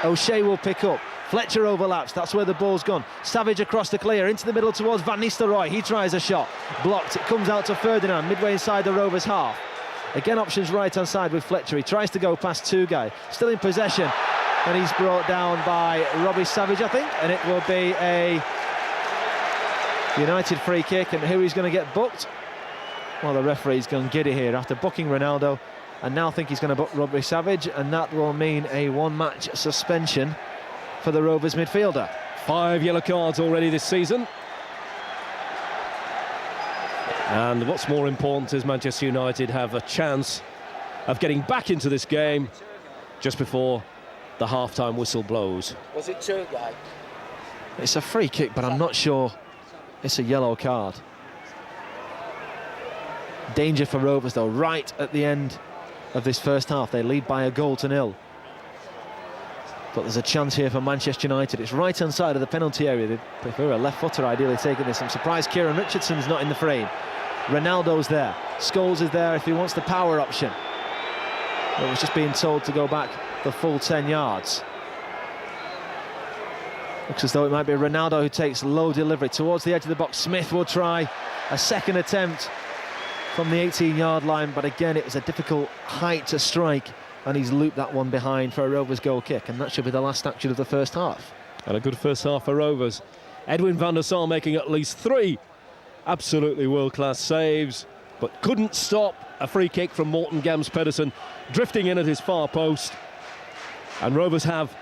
O'Shea will pick up. Fletcher overlaps, that's where the ball's gone. Savage across the clear, into the middle towards Van Nistelrooij. He tries a shot, blocked. It comes out to Ferdinand, midway inside the Rovers half. Again, options right-hand side with Fletcher. He tries to go past Tugay. Still in possession. And he's brought down by Robbie Savage, I think. And it will be a United free kick. And who he's going to get booked? Well, the referee's gone giddy here after booking Ronaldo. And now think he's going to book Robbie Savage. And that will mean a one-match suspension for the Rovers midfielder. 5 yellow cards already this season. And what's more important is Manchester United have a chance of getting back into this game just before the half-time whistle blows. Was it Tugay? It's a free kick, but I'm not sure it's a yellow card. Danger for Rovers, though, right at the end of this first half. They lead by a goal to nil. But there's a chance here for Manchester United. It's right-hand side of the penalty area. They prefer a left-footer, ideally, taking this. I'm surprised Kieran Richardson's not in the frame. Ronaldo's there. Scholes is there if he wants the power option. It was just being told to go back the full 10 yards. Looks as though it might be Ronaldo who takes low delivery towards the edge of the box. Smith will try a second attempt from the 18-yard line, but again, it was a difficult height to strike, and he's looped that one behind for a Rovers goal kick, and that should be the last action of the first half. And a good first half for Rovers. Edwin van der Sar making at least 3 absolutely world-class saves, but couldn't stop a free kick from Morten Pedersen drifting in at his far post. And Rovers have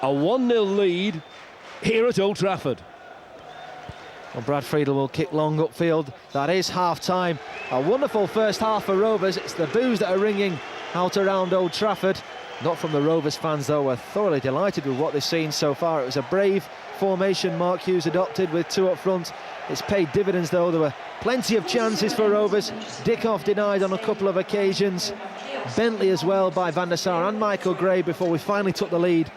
a 1-0 lead here at Old Trafford. Well, Brad Friedel will kick long upfield. That is half-time. A wonderful first half for Rovers. It's the boos that are ringing out around Old Trafford. Not from the Rovers fans, though. We're thoroughly delighted with what they've seen so far. It was a brave formation Mark Hughes adopted with 2 up front. It's paid dividends, though. There were plenty of chances for Rovers. Dickoff denied on a couple of occasions. Bentley as well by Van der Sar and Michael Gray before we finally took the lead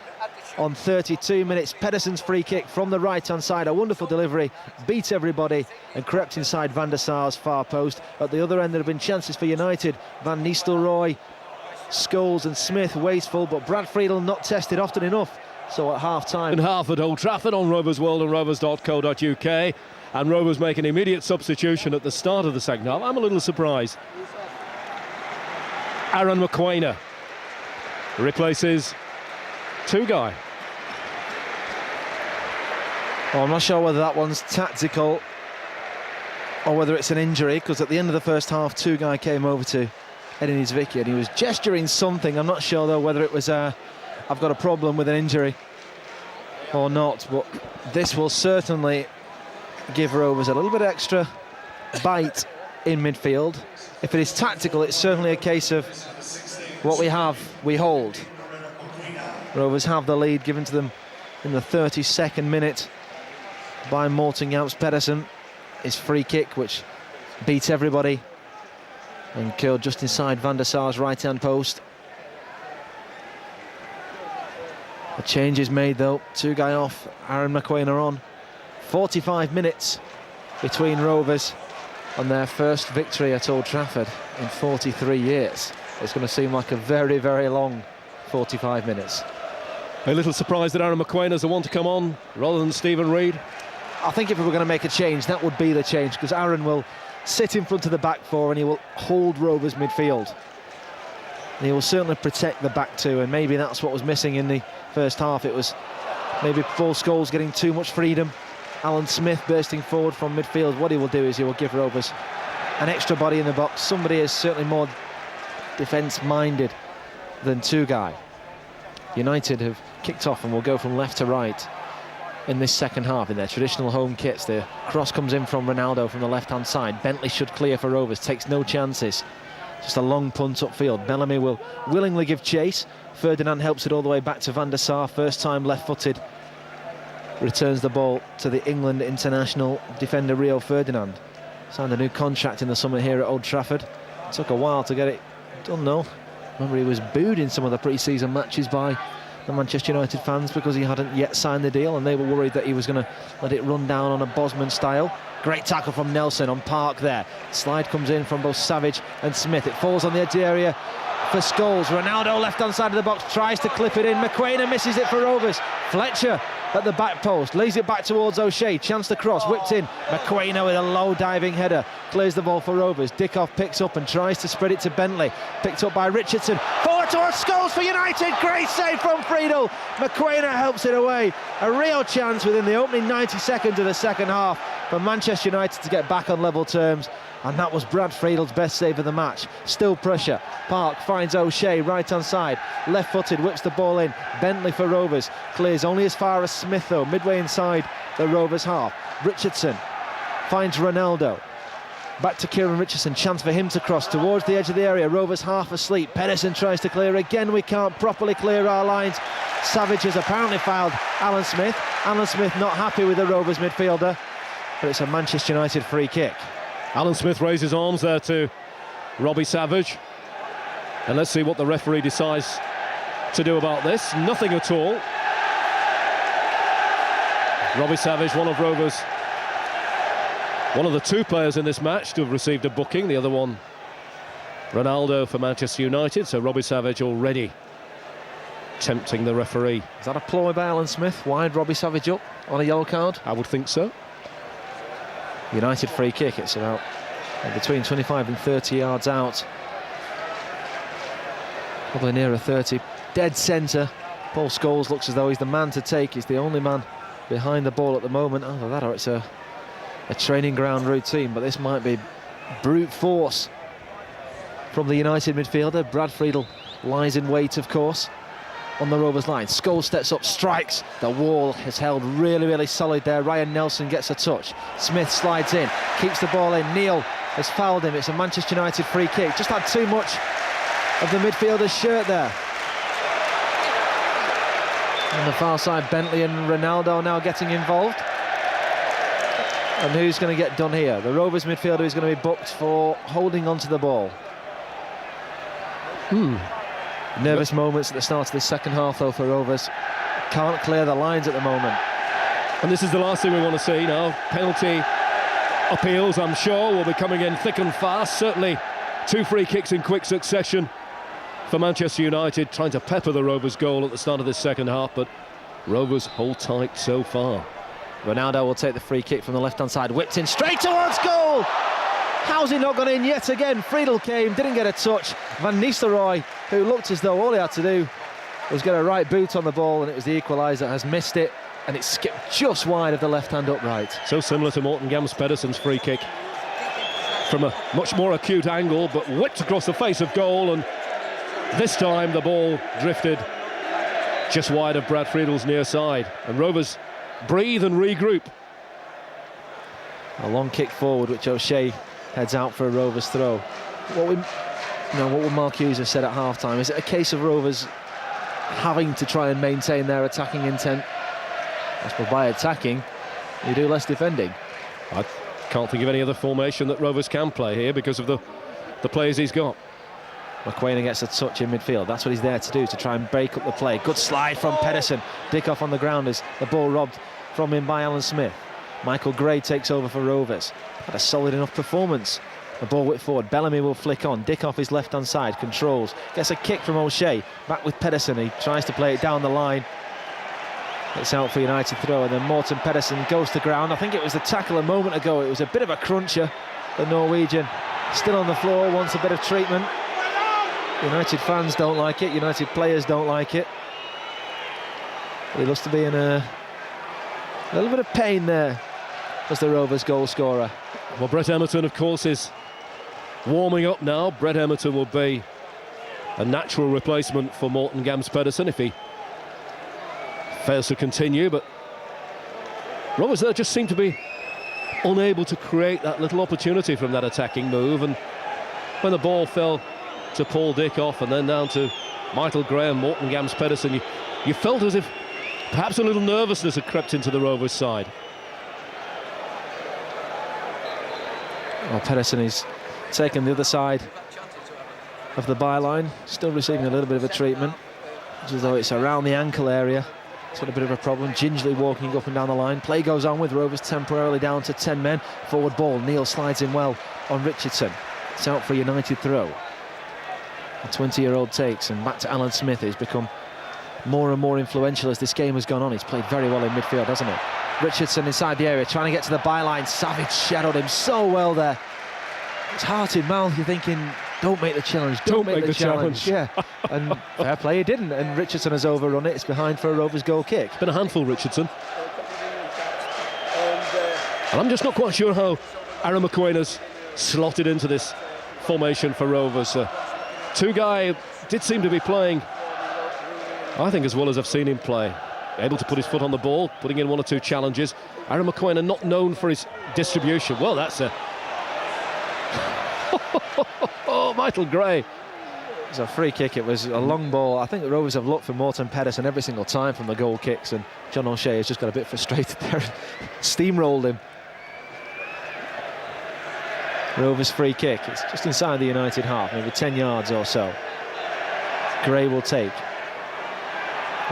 on 32 minutes. Pedersen's free kick from the right-hand side, a wonderful delivery, beat everybody and crept inside Van der Sar's far post. At the other end, there have been chances for United. Van Nistelrooij, Scholes and Smith wasteful, but Brad Friedel not tested often enough. So at half-time... And half at Old Trafford on Rovers World and Rovers.co.uk. And Rovers make an immediate substitution at the start of the second half. I'm a little surprised. Aaron McQuainer replaces Tugay. Well, I'm not sure whether that one's tactical or whether it's an injury, because at the end of the first half, Tugay came over to Edin Izviki and he was gesturing something. I'm not sure, though, whether it was I've got a problem with an injury or not, but this will certainly give Rovers a little bit extra bite in midfield. If it is tactical, it's certainly a case of what we have, we hold. Rovers have the lead given to them in the 32nd minute by Morten Pedersen. His free kick, which beat everybody and curled just inside Van der Sar's right-hand post. A change is made, though. Tugay off, Aaron McQuainer on. 45 minutes between Rovers and their first victory at Old Trafford in 43 years. It's going to seem like a very, very long 45 minutes. A little surprised that Aaron McQuainer's the one to come on rather than Stephen Reid. I think if we were going to make a change, that would be the change, because Aaron will sit in front of the back four and he will hold Rovers midfield. And he will certainly protect the back two, and maybe that's what was missing in the first half. It was maybe Paul Scholes getting too much freedom. Alan Smith bursting forward from midfield. What he will do is he will give Rovers an extra body in the box. Somebody is certainly more defence-minded than Tugay. United have kicked off and will go from left to right in this second half in their traditional home kits. The cross comes in from Ronaldo from the left-hand side. Bentley should clear for Rovers, takes no chances. Just a long punt upfield. Bellamy will willingly give chase. Ferdinand helps it all the way back to Van der Sar, first time left-footed. Returns the ball to the England international defender Rio Ferdinand. Signed a new contract in the summer here at Old Trafford. It took a while to get it done, though. Remember, he was booed in some of the pre-season matches by the Manchester United fans because he hadn't yet signed the deal, and they were worried that he was going to let it run down on a Bosman style. Great tackle from Nelson on Park there. Slide comes in from both Savage and Smith. It falls on the edge area for Scholes. Ronaldo left-hand side of the box tries to clip it in. McQuainer misses it for Rovers. Fletcher at the back post, lays it back towards O'Shea, chance to cross, whipped in, McQuainer with a low diving header, clears the ball for Rovers. Dickoff picks up and tries to spread it to Bentley, picked up by Richardson, forward towards Scholes for United, great save from Friedel. McQuainer helps it away, a real chance within the opening 90 seconds of the second half for Manchester United to get back on level terms. And that was Brad Friedel's best save of the match. Still pressure. Park finds O'Shea right hand side. Left-footed, whips the ball in. Bentley for Rovers. Clears only as far as Smith though, midway inside the Rovers half. Richardson finds Ronaldo. Back to Kieran Richardson. Chance for him to cross towards the edge of the area. Rovers half asleep. Pedersen tries to clear again. We can't properly clear our lines. Savage has apparently fouled Alan Smith. Alan Smith not happy with the Rovers midfielder. But it's a Manchester United free kick. Alan Smith raises arms there to Robbie Savage. And let's see what the referee decides to do about this. Nothing at all. Robbie Savage, one of Rovers, one of the two players in this match to have received a booking. The other one, Ronaldo for Manchester United. So Robbie Savage already tempting the referee. Is that a ploy by Alan Smith? Wind Robbie Savage up on a yellow card? I would think so. United free kick, it's about between 25 and 30 yards out. Probably nearer 30. Dead centre. Paul Scholes looks as though he's the man to take. He's the only man behind the ball at the moment. Either that or it's a training ground routine, but this might be brute force from the United midfielder. Brad Friedel lies in wait, of course, on the Rovers line. Scholes steps up, strikes. The wall has held really solid there. Ryan Nelson gets a touch. Smith slides in, keeps the ball in. Neil has fouled him. It's a Manchester United free kick. Just had too much of the midfielder's shirt there. On the far side, Bentley and Ronaldo now getting involved. And who's going to get done here? The Rovers midfielder is going to be booked for holding onto the ball. Nervous moments at the start of the second half though for Rovers. Can't clear the lines at the moment. And this is the last thing we want to see now. Penalty appeals, I'm sure, will be coming in thick and fast. Certainly 2 free kicks in quick succession for Manchester United, trying to pepper the Rovers goal at the start of this second half, but Rovers hold tight so far. Ronaldo will take the free kick from the left-hand side, whipped in straight towards goal! How's he not gone in yet again? Friedel came, didn't get a touch. Van Nistelrooij, who looked as though all he had to do was get a right boot on the ball, and it was the equaliser, has missed it, and it skipped just wide of the left-hand upright. So similar to Morten Pedersen's free kick, from a much more acute angle, but whipped across the face of goal, and this time the ball drifted just wide of Brad Friedel's near side, and Rovers breathe and regroup. A long kick forward, which O'Shea heads out for a Rovers throw. What would Mark Hughes have said at half-time? Is it a case of Rovers having to try and maintain their attacking intent? I suppose by attacking, you do less defending. I can't think of any other formation that Rovers can play here because of the players he's got. McQuainer gets a touch in midfield. That's what he's there to do, to try and break up the play. Good slide from Pedersen. Dickoff on the ground as the ball robbed from him by Alan Smith. Michael Gray takes over for Rovers. Had a solid enough performance. The ball whipped forward. Bellamy will flick on. Dickoff his left-hand side, controls. Gets a kick from O'Shea. Back with Pedersen. He tries to play it down the line. It's out for United throw, and then Morten Pedersen goes to ground. I think it was the tackle a moment ago. It was a bit of a cruncher. The Norwegian still on the floor, wants a bit of treatment. United fans don't like it. United players don't like it. But he looks to be in a little bit of pain there as the Rovers goal scorer. Well, Brett Emerton, of course, is warming up now. Brett Emerton will be a natural replacement for Morten Pedersen if he fails to continue, but Rovers there just seem to be unable to create that little opportunity from that attacking move, and when the ball fell to Paul Dickoff and then down to Michael Gray and Morten Pedersen, you felt as if perhaps a little nervousness had crept into the Rovers side. Well, Pedersen is taking the other side of the byline, still receiving a little bit of a treatment, as though it's around the ankle area. It's got a bit of a problem, gingerly walking up and down the line. Play goes on with Rovers temporarily down to 10 men. Forward ball, Neil slides in well on Richardson. It's out for a United throw. A 20-year-old takes, and back to Alan Smith, who's become more and more influential as this game has gone on. He's played very well in midfield, hasn't he? Richardson inside the area, trying to get to the byline. Savage shadowed him so well there. It's heart in mouth, you're thinking, don't make the challenge, don't make the challenge. Yeah, and fair play, he didn't, and Richardson has overrun it. It's behind for a Rovers goal kick. Been a handful, Richardson. And I'm just not quite sure how Aaron McQueen has slotted into this formation for Rovers. Two-guy did seem to be playing, I think, as well as I've seen him play. Able to put his foot on the ball, putting in one or two challenges. Aaron McQueen are not known for his distribution. Well, that's a... oh, Michael Gray. It was a free kick, it was a long ball. I think the Rovers have looked for Morten Pedersen every single time from the goal kicks, and John O'Shea has just got a bit frustrated there and steamrolled him. Rovers free kick, it's just inside the United half, maybe 10 yards or so. Gray will take.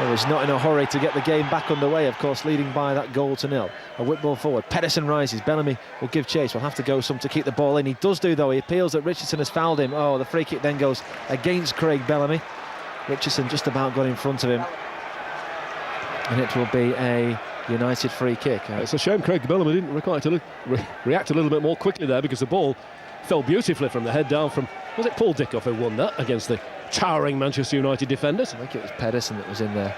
Rovers not in a hurry to get the game back underway, of course, leading by that goal to nil. A whip ball forward, Pedersen rises, Bellamy will give chase, will have to go some to keep the ball in. He does do though, he appeals that Richardson has fouled him. Oh, the free kick then goes against Craig Bellamy. Richardson just about got in front of him. And it will be a United free kick. It's a shame Craig Bellamy didn't react a little bit more quickly there, because the ball fell beautifully from the head down from, was it Paul Dickoff who won that against the towering Manchester United defenders? I think it was Pedersen that was in there.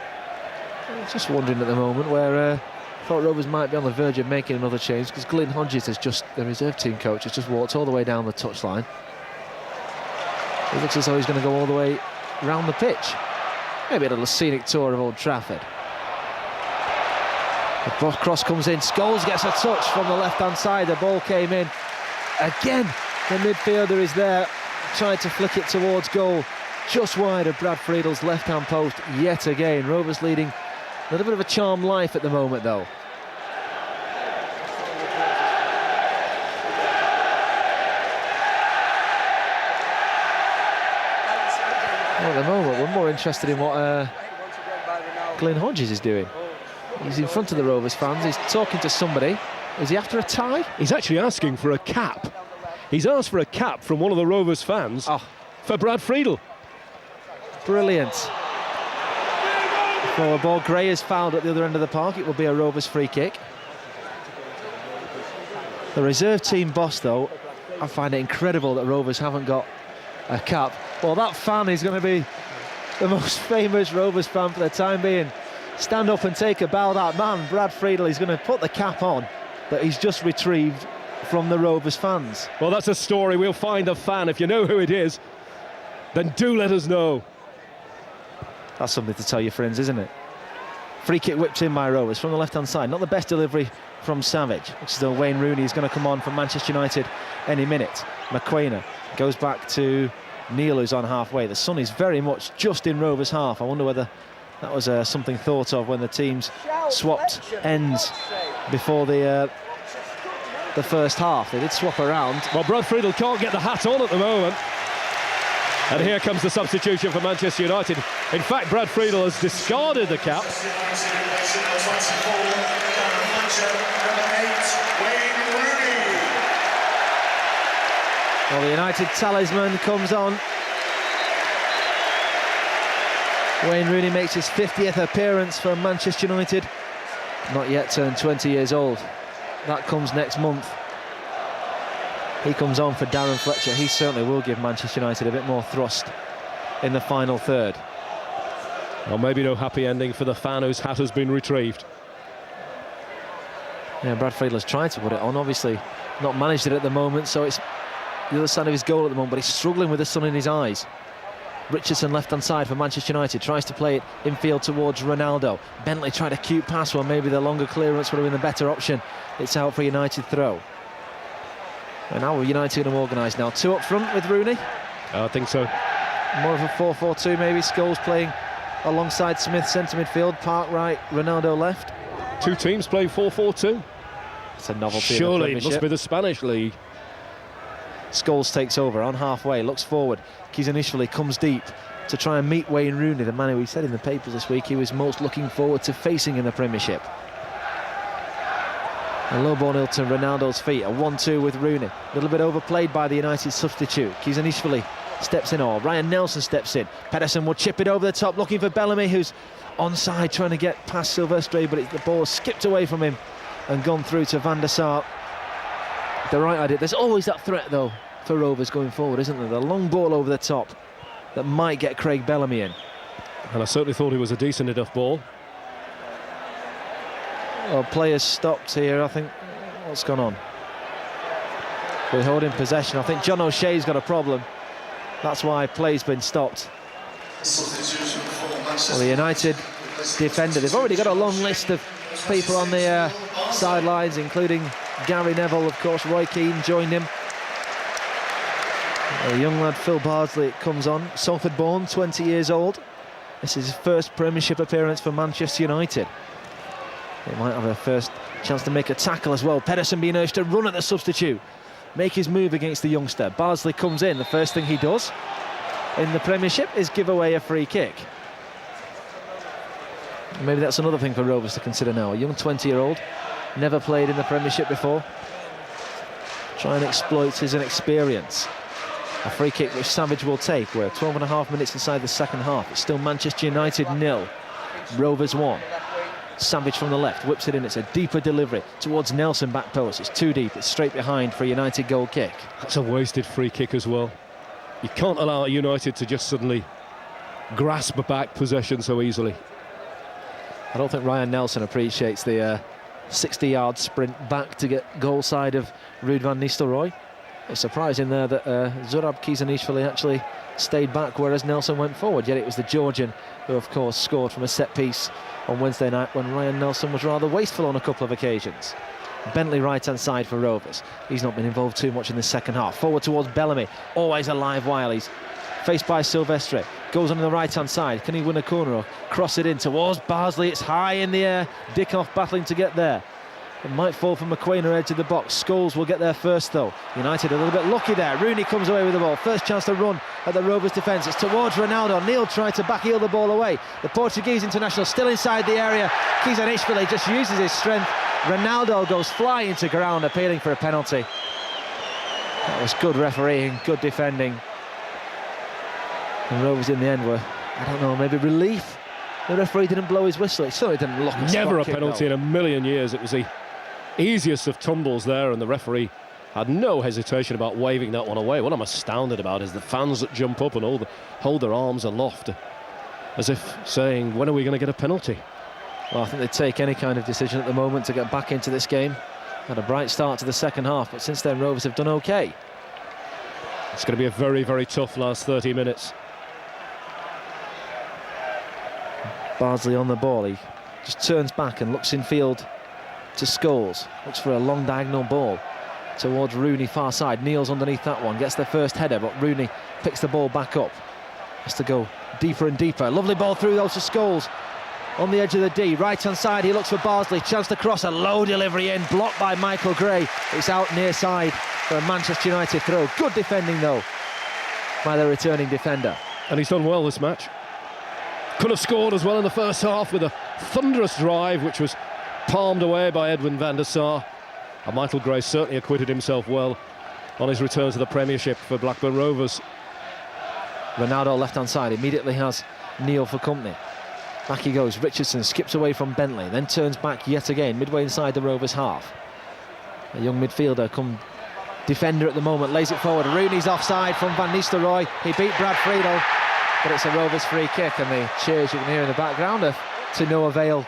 I was just wondering at the moment where I thought Rovers might be on the verge of making another change, because Glyn Hodges has just, the reserve team coach, has just walked all the way down the touchline. It looks as though he's going to go all the way round the pitch. Maybe a little scenic tour of Old Trafford. The cross comes in, Scholes gets a touch from the left-hand side, the ball came in. Again, the midfielder is there, tried to flick it towards goal, just wide of Brad Friedel's left-hand post yet again. Rovers leading a little bit of a charmed life at the moment though. Well, at the moment we're more interested in what Glyn Hodges is doing. He's in front of the Rovers fans, he's talking to somebody. Is he after a tie? He's actually asking for a cap. He's asked for a cap from one of the Rovers fans for Brad Friedel. Brilliant. Well, a ball, Gray is fouled at the other end of the park. It will be a Rovers free kick. The reserve team boss, though, I find it incredible that Rovers haven't got a cap. Well, that fan is going to be the most famous Rovers fan for the time being. Stand up and take a bow. That man, Brad Friedel, is going to put the cap on that he's just retrieved from the Rovers fans. Well, that's a story. We'll find the fan. If you know who it is, then do let us know. That's something to tell your friends, isn't it? Free kick whipped in by Rovers from the left-hand side. Not the best delivery from Savage. Looks as though Wayne Rooney is going to come on for Manchester United any minute. McQueen goes back to Neil, who's on halfway. The sun is very much just in Rovers' half. I wonder whether that was something thought of when the teams swapped ends before the first half. They did swap around. Well, Brad Friedel can't get the hat on at the moment. And here comes the substitution for Manchester United. In fact, Brad Friedel has discarded the cap. Well, the United talisman comes on. Wayne Rooney makes his 50th appearance for Manchester United. Not yet turned 20 years old. That comes next month. He comes on for Darren Fletcher. He certainly will give Manchester United a bit more thrust in the final third. Well, maybe no happy ending for the fan whose hat has been retrieved. Yeah, Brad Friedel has tried to put it on, obviously not managed it at the moment, so it's the other side of his goal at the moment, but he's struggling with the sun in his eyes. Richardson left-hand side for Manchester United, tries to play it infield towards Ronaldo. Bentley tried a cute pass, well, maybe the longer clearance would have been the better option. It's out for a United throw. And now United going to organise now. Two up front with Rooney. I think so. More of a 4-4-2 maybe. Scholes playing alongside Smith, centre midfield. Park right, Ronaldo left. Two teams playing 4-4-2. It's a novelty. Surely it must be the Spanish league. Scholes takes over on halfway, looks forward. Kizanishvili comes deep to try and meet Wayne Rooney, the man who he said in the papers this week he was most looking forward to facing in the Premiership. A low ball to Ronaldo's feet, a 1-2 with Rooney. A little bit overplayed by the United substitute. Kizanishvili steps in, or Ryan Nelson steps in. Pedersen will chip it over the top, looking for Bellamy, who's onside, trying to get past Silvestre, but the ball skipped away from him and gone through to Van der Sar. The right idea. There's always that threat, though, for Rovers going forward, isn't there? The long ball over the top that might get Craig Bellamy in. And I certainly thought it was a decent enough ball. Well, players stopped here, I think. What's gone on? We're holding possession. I think John O'Shea's got a problem. That's why play's been stopped. Well, the United defender, they've already got a long list of people on the sidelines, including Gary Neville, of course. Roy Keane joined him. A young lad, Phil Bardsley, comes on. Salford born, 20 years old. This is his first Premiership appearance for Manchester United. He might have a first chance to make a tackle as well. Pedersen being urged to run at the substitute, make his move against the youngster. Bardsley comes in. The first thing he does in the Premiership is give away a free kick. Maybe that's another thing for Rovers to consider now. A young 20-year-old, never played in the Premiership before. Try and exploit his inexperience. A free kick which Savage will take. We're 12.5 minutes inside the second half. It's still Manchester United 0, Rovers 1. Savage from the left, whips it in. It's a deeper delivery towards Nelson, back post. It's too deep. It's straight behind for a United goal kick. That's a wasted free kick as well. You can't allow United to just suddenly grasp back possession so easily. I don't think Ryan Nelson appreciates the 60-yard sprint back to get goal side of Ruud van Nistelrooij. It's surprising there that Zurab Kizanishvili actually stayed back, whereas Nelson went forward. Yet it was the Georgian who, of course, scored from a set piece on Wednesday night when Ryan Nelson was rather wasteful on a couple of occasions. Bentley right-hand side for Rovers. He's not been involved too much in the second half. Forward towards Bellamy, always alive while he's faced by Silvestre. Goes on the right-hand side. Can he win a corner or cross it in towards Bardsley? It's high in the air. Dickoff battling to get there. It might fall from McQueen or edge of the box. Scholes will get there first, though. United a little bit lucky there. Rooney comes away with the ball. First chance to run at the Rovers defence. It's towards Ronaldo. Neil tried to backheel the ball away. The Portuguese international still inside the area. Kizanishvili just uses his strength. Ronaldo goes flying to ground, appealing for a penalty. That was good refereeing, good defending. And Rovers in the end were, I don't know, maybe relief. The referee didn't blow his whistle. It certainly didn't look a Never a kick, penalty though. in a million years. It was the easiest of tumbles there, and the referee had no hesitation about waving that one away. What I'm astounded about is the fans that jump up and hold their arms aloft as if saying, when are we going to get a penalty? Well, I think they'd take any kind of decision at the moment to get back into this game. Had a bright start to the second half, but since then Rovers have done okay. It's going to be a very, very tough last 30 minutes. Bardsley on the ball. He just turns back and looks in field to Scholes. Looks for a long diagonal ball towards Rooney far side. Neil's underneath that one. Gets the first header, but Rooney picks the ball back up. Has to go deeper and deeper. Lovely ball through though to Scholes. On the edge of the D, right-hand side, he looks for Bardsley. Chance to cross, a low delivery in, blocked by Michael Gray. It's out near side for a Manchester United throw. Good defending, though, by the returning defender. And he's done well this match. Could have scored as well in the first half with a thunderous drive, which was palmed away by Edwin van der Sar. And Michael Gray certainly acquitted himself well on his return to the Premiership for Blackburn Rovers. Ronaldo left-hand side, immediately has Neil for company. Back he goes. Richardson skips away from Bentley, then turns back yet again, midway inside the Rovers half. A young midfielder come defender at the moment, lays it forward. Rooney's offside from Van Nistelrooij. He beat Brad Friedel, but it's a Rovers free kick, and the cheers you can hear in the background are to no avail.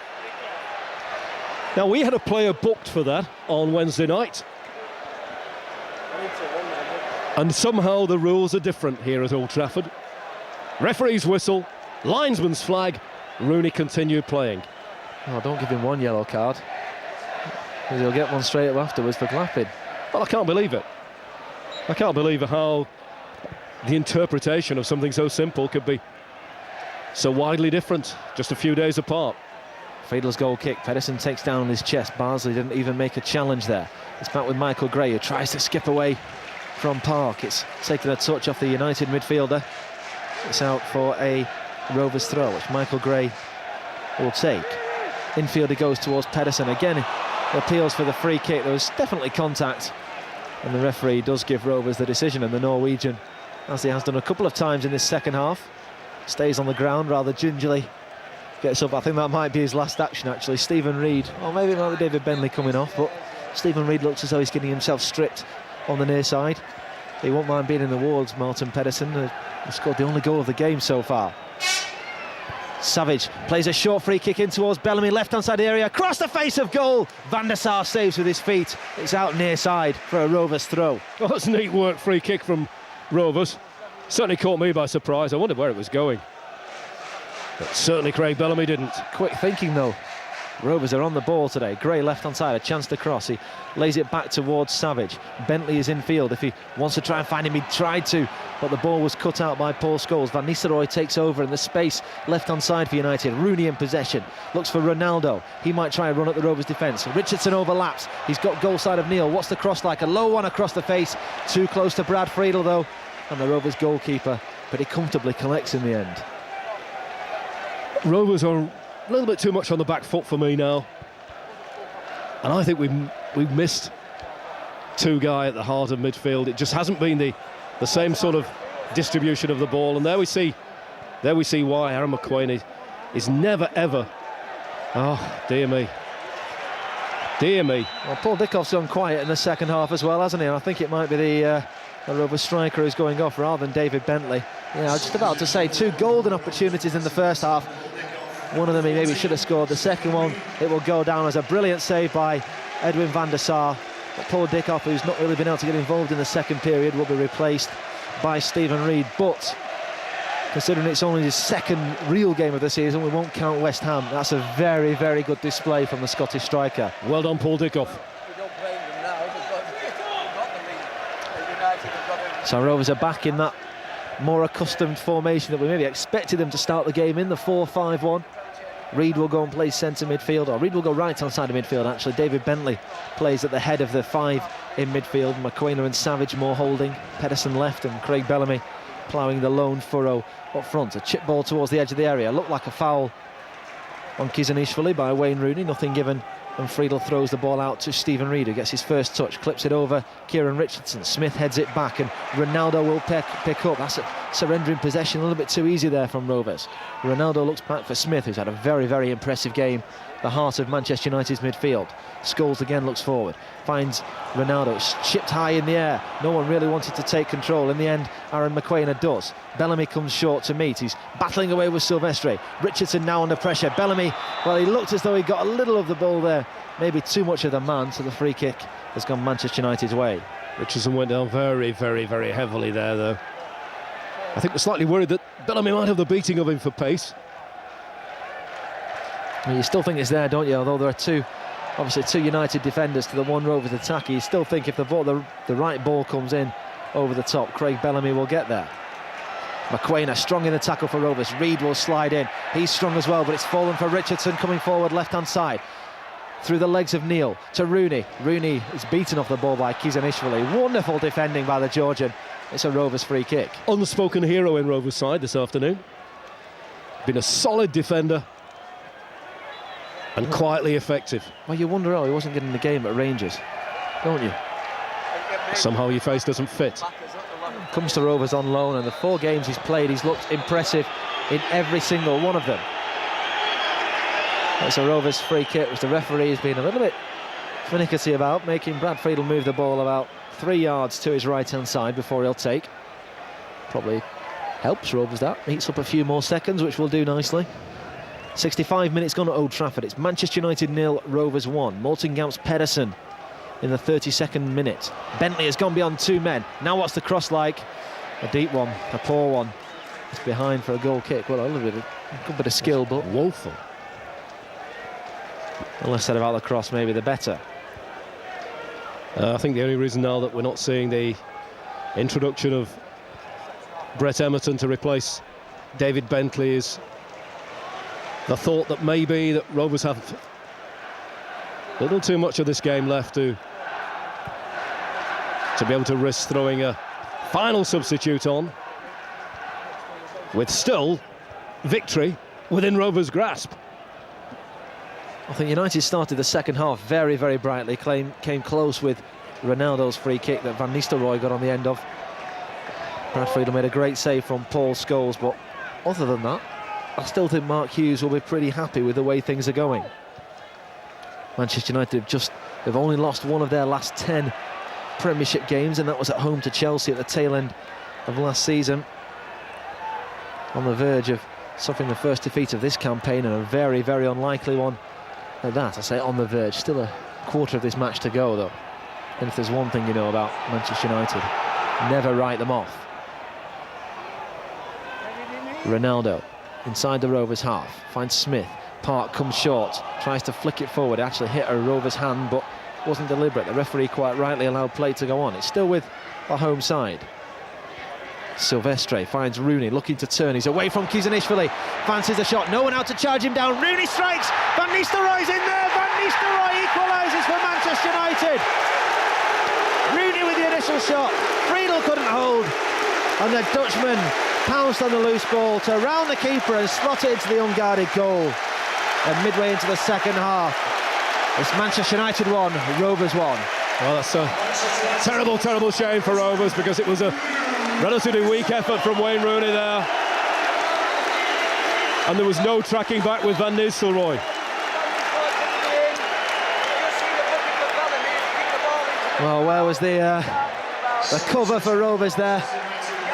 Now, we had a player booked for that on Wednesday night, and somehow the rules are different here at Old Trafford. Referee's whistle, linesman's flag. Rooney continued playing. Oh, don't give him one yellow card, because he'll get one straight up afterwards for clapping. Well, I can't believe it. I can't believe how the interpretation of something so simple could be so widely different, just a few days apart. Friedel's goal kick. Pedersen takes down on his chest. Bardsley didn't even make a challenge there. It's back with Michael Gray, who tries to skip away from Park. It's taken a touch off the United midfielder. It's out for a Rovers throw, which Michael Gray will take. Infield he goes towards Pedersen. Again, he appeals for the free kick. There was definitely contact, and the referee does give Rovers the decision, and the Norwegian as he has done a couple of times in this second half. Stays on the ground rather gingerly. Gets up. I think that might be his last action, actually. Stephen Reid, or maybe it might be David Bentley coming off, but Stephen Reid looks as though he's getting himself stripped on the near side. He won't mind being in the wards, Morten Pedersen, who scored the only goal of the game so far. Savage plays a short free kick in towards Bellamy, left-hand side area, across the face of goal. Van der Sar saves with his feet. It's out near side for a Rovers throw. Well, that's neat work, free kick from Rovers. Certainly caught me by surprise. I wondered where it was going. But certainly Craig Bellamy didn't. Quick thinking though. Rovers are on the ball today. Gray left-hand side, a chance to cross. He lays it back towards Savage. Bentley is in field. If he wants to try and find him, he tried to, but the ball was cut out by Paul Scholes. Van Nistelrooij takes over in the space left-hand side for United. Rooney in possession. Looks for Ronaldo. He might try and run at the Rovers defence. Richardson overlaps. He's got goal side of Neil. What's the cross like? A low one across the face. Too close to Brad Friedel though. And the Rovers goalkeeper pretty comfortably collects in the end. Rovers are a little bit too much on the back foot for me now, and I think we've missed two guys at the heart of midfield. It just hasn't been the same sort of distribution of the ball, and there we see why Aaron McQueen is never ever. Oh dear me. Well, Paul Dickoff's gone quiet in the second half as well, hasn't he? And I think it might be the Rovers striker who's going off rather than David Bentley. Yeah, I was just about to say, two golden opportunities in the first half. One of them he maybe should have scored. The second one, it will go down as a brilliant save by Edwin van der Sar. But Paul Dickoff, who's not really been able to get involved in the second period, will be replaced by Stephen Reid. But considering it's only his second real game of the season, we won't count West Ham. That's a very, very good display from the Scottish striker. Well done, Paul Dickoff. So Rovers are back in that more accustomed formation that we maybe expected them to start the game in, the 4-5-1. Reid will go and play centre midfield, or Reid will go right-hand side of midfield actually. David Bentley plays at the head of the five in midfield. McQueen and Savage more holding. Pedersen left and Craig Bellamy ploughing the lone furrow up front. A chip ball towards the edge of the area. Looked like a foul on Kizanishvili by Wayne Rooney. Nothing given, and Friedel throws the ball out to Stephen Reid, who gets his first touch, clips it over Kieran Richardson. Smith heads it back and Ronaldo will pick up. That's surrendering possession a little bit too easy there from Rovers. Ronaldo looks back for Smith, who's had a very, very impressive game, the heart of Manchester United's midfield. Scholes again looks forward, finds Ronaldo, it's chipped high in the air. No one really wanted to take control. In the end, Aaron McQueen does. Bellamy comes short to meet. He's battling away with Silvestre. Richardson now under pressure. Bellamy, well, he looked as though he got a little of the ball there, maybe too much of the man, so the free kick has gone Manchester United's way. Richardson went down very, very, very heavily there, though. I think we're slightly worried that Bellamy might have the beating of him for pace. Well, you still think it's there, don't you? Although there are obviously two United defenders to the one Rovers attack, you still think if the right ball comes in over the top, Craig Bellamy will get there. McQueen strong in the tackle for Rovers. Reid will slide in. He's strong as well, but it's fallen for Richardson coming forward left-hand side. Through the legs of Neil to Rooney. Rooney is beaten off the ball by Kizanishvili. Wonderful defending by the Georgian. It's a Rovers free kick. Unspoken hero in Rovers' side this afternoon. Been a solid defender and quietly effective. Well, you wonder how he wasn't getting the game at Rangers, don't you? Somehow your face doesn't fit. Comes to Rovers on loan, and the 4 games he's played, he's looked impressive in every single one of them. It's a Rovers free kick, which the referee has been a little bit finicky about, making Brad Friedel move the ball about 3 yards to his right-hand side before he'll take. Probably helps Rovers that. Heats up a few more seconds, which will do nicely. 65 minutes gone at Old Trafford. It's Manchester United 0, Rovers 1. Morten Pedersen in the 32nd minute. Bentley has gone beyond 2 men. Now what's the cross like? A deep one, a poor one. It's behind for a goal kick. Well, a good bit of skill, but woeful. The less said about the cross, maybe the better. I think the only reason now that we're not seeing the introduction of Brett Emerton to replace David Bentley is the thought that maybe that Rovers have a little too much of this game left to be able to risk throwing a final substitute on, with still victory within Rovers' grasp. I think United started the second half very, very brightly. Came close with Ronaldo's free kick that Van Nistelrooij got on the end of. Brad Friedel made a great save from Paul Scholes, but other than that, I still think Mark Hughes will be pretty happy with the way things are going. Manchester United they've only lost one of their last 10 Premiership games, and that was at home to Chelsea at the tail end of last season. On the verge of suffering the first defeat of this campaign, and a very, very unlikely one at that. I say on the verge, still a quarter of this match to go though. And if there's one thing you know about Manchester United, never write them off. Ronaldo inside the Rovers half, finds Smith. Park comes short, tries to flick it forward, actually hit a Rovers hand but wasn't deliberate. The referee quite rightly allowed play to go on. It's still with the home side. Silvestre finds Rooney, looking to turn. He's away from Kizanishvili, fancies a shot, no one out to charge him down. Rooney strikes, Van Nistelrooy's in there. Van Nistelrooy equalises for Manchester United. Rooney with the initial shot, Friedel couldn't hold, and the Dutchman pounced on the loose ball to round the keeper and slot it into the unguarded goal. And midway into the second half, it's Manchester United 1, Rovers 1. Well, that's a terrible, terrible shame for Rovers, because it was a relatively weak effort from Wayne Rooney there. And there was no tracking back with Van Nistelrooy. Well, where was the cover for Rovers there?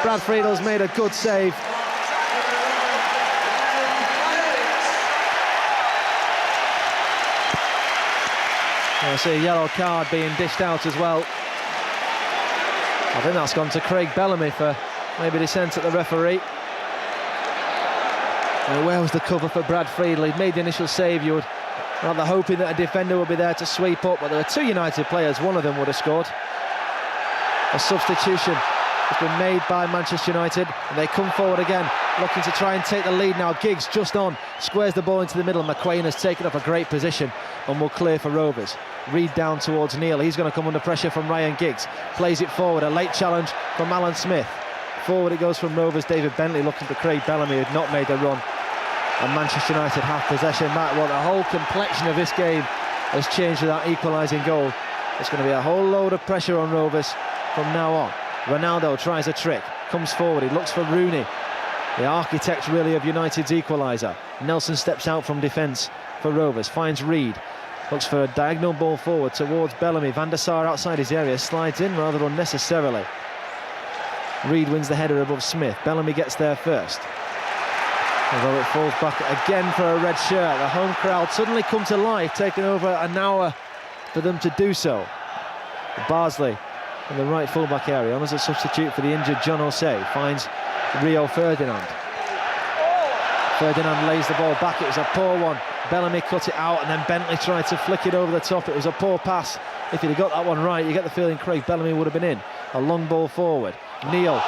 Brad Friedel's made a good save. I see a yellow card being dished out as well. I think that's gone to Craig Bellamy for maybe dissent at the referee. Where was the cover for Brad Friedel? He'd made the initial save. You would rather hoping that a defender would be there to sweep up, but there were two United players. One of them would have scored. A substitution has been made by Manchester United, and they come forward again, looking to try and take the lead now. Giggs just on, squares the ball into the middle. McQuain has taken up a great position and will clear for Rovers. Reed down towards Neil, he's going to come under pressure from Ryan Giggs, plays it forward, a late challenge from Alan Smith. Forward it goes from Rovers. David Bentley looking for Craig Bellamy, who had not made the run, and Manchester United have possession. Matt, well, the whole complexion of this game has changed with that equalising goal. It's going to be a whole load of pressure on Rovers from now on. Ronaldo tries a trick, comes forward, he looks for Rooney, the architect really of United's equaliser. Nelson steps out from defence for Rovers, finds Reed, looks for a diagonal ball forward towards Bellamy. Van der Sar outside his area, slides in rather unnecessarily. Reed wins the header above Smith. Bellamy gets there first, although it falls back again for a red shirt. The home crowd suddenly come to life, taking over an hour for them to do so. Barsley in the right full-back area, on as a substitute for the injured John O'Shea, finds Rio Ferdinand. Ferdinand lays the ball back, it was a poor one. Bellamy cut it out, and then Bentley tried to flick it over the top. It was a poor pass. If he'd have got that one right, you get the feeling Craig Bellamy would have been in. A long ball forward. Neil,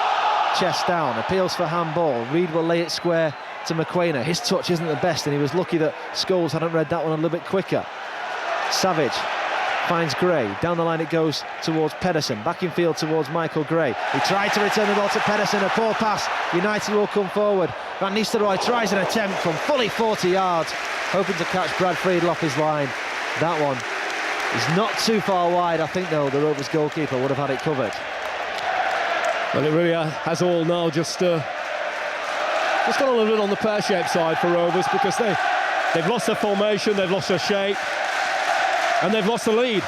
chest down, appeals for handball. Reed will lay it square to McQuain. His touch isn't the best, and he was lucky that Scholes hadn't read that one a little bit quicker. Savage finds Gray, down the line it goes towards Pedersen, back in field towards Michael Gray. He tried to return the ball to Pedersen, a poor pass. United will come forward. Van Nistelrooy tries an attempt from fully 40 yards, hoping to catch Brad Friedel off his line. That one is not too far wide. I think though the Rovers goalkeeper would have had it covered. Well, it really has all now just gone a little bit on the pear-shaped side for Rovers, because they've lost their formation, they've lost their shape, and they've lost the lead.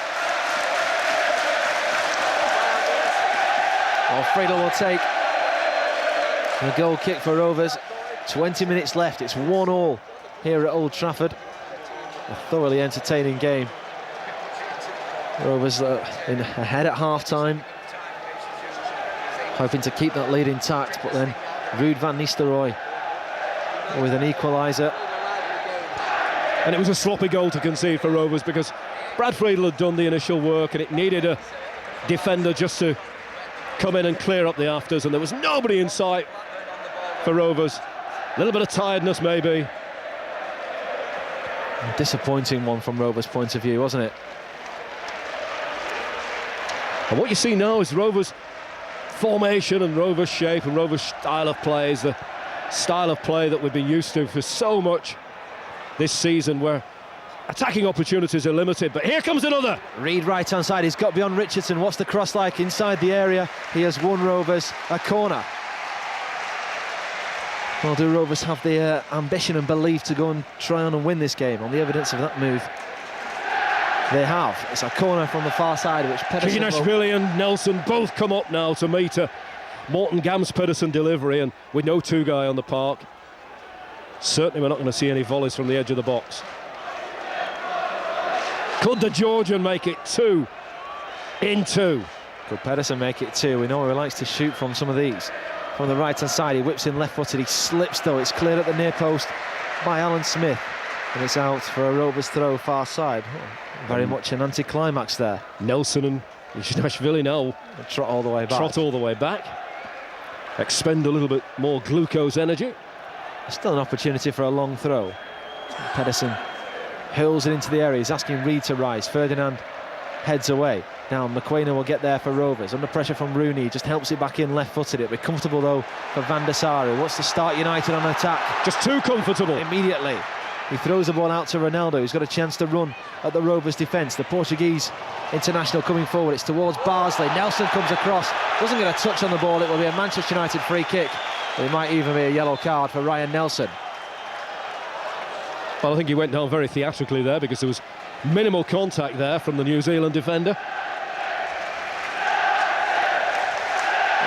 Well, Friedel will take the goal kick for Rovers. 20 minutes left, it's 1-1 here at Old Trafford. A thoroughly entertaining game. Rovers ahead at half-time, hoping to keep that lead intact, but then Ruud van Nistelrooy with an equaliser. And it was a sloppy goal to concede for Rovers, because Brad Friedel had done the initial work, and it needed a defender just to come in and clear up the afters, and there was nobody in sight for Rovers. A little bit of tiredness maybe. A disappointing one from Rovers' point of view, wasn't it? And what you see now is Rovers' formation and Rovers' shape and Rovers' style of play is the style of play that we've been used to for so much this season, where attacking opportunities are limited. But here comes another. Reed right-hand side, he's got beyond Richardson. What's the cross like inside the area? He has won Rovers a corner. Well, do Rovers have the ambition and belief to go and try on and win this game on the evidence of that move? They have. It's a corner from the far side, which Pedersen... Keenashvili and Nelson both come up now to meet a Morten Pedersen delivery, and with no two guy on the park, certainly we're not going to see any volleys from the edge of the box. Could the Georgian make it 2 in 2? Could Pedersen make it 2? We know he likes to shoot from some of these. From the right-hand side, he whips in left-footed, he slips though, it's cleared at the near post by Alan Smith, and it's out for a Rovers throw far side. Oh, very much an anti-climax there. Nelson and Keenashvili now trot all the way back. Trot all the way back. Expend a little bit more glucose energy. Still an opportunity for a long throw. Pedersen hurls it into the area, he's asking Reid to rise. Ferdinand heads away. Now McQuainer will get there for Rovers. Under pressure from Rooney, just helps it back in left-footed. It'll be comfortable though for Van der Sar, who wants to start United on attack. Just too comfortable. Immediately. He throws the ball out to Ronaldo, who's got a chance to run at the Rovers defence. The Portuguese international coming forward. It's towards Barnsley. Nelson comes across, doesn't get a touch on the ball. It will be a Manchester United free kick. It might even be a yellow card for Ryan Nelson. Well, I think he went down very theatrically there because there was minimal contact there from the New Zealand defender.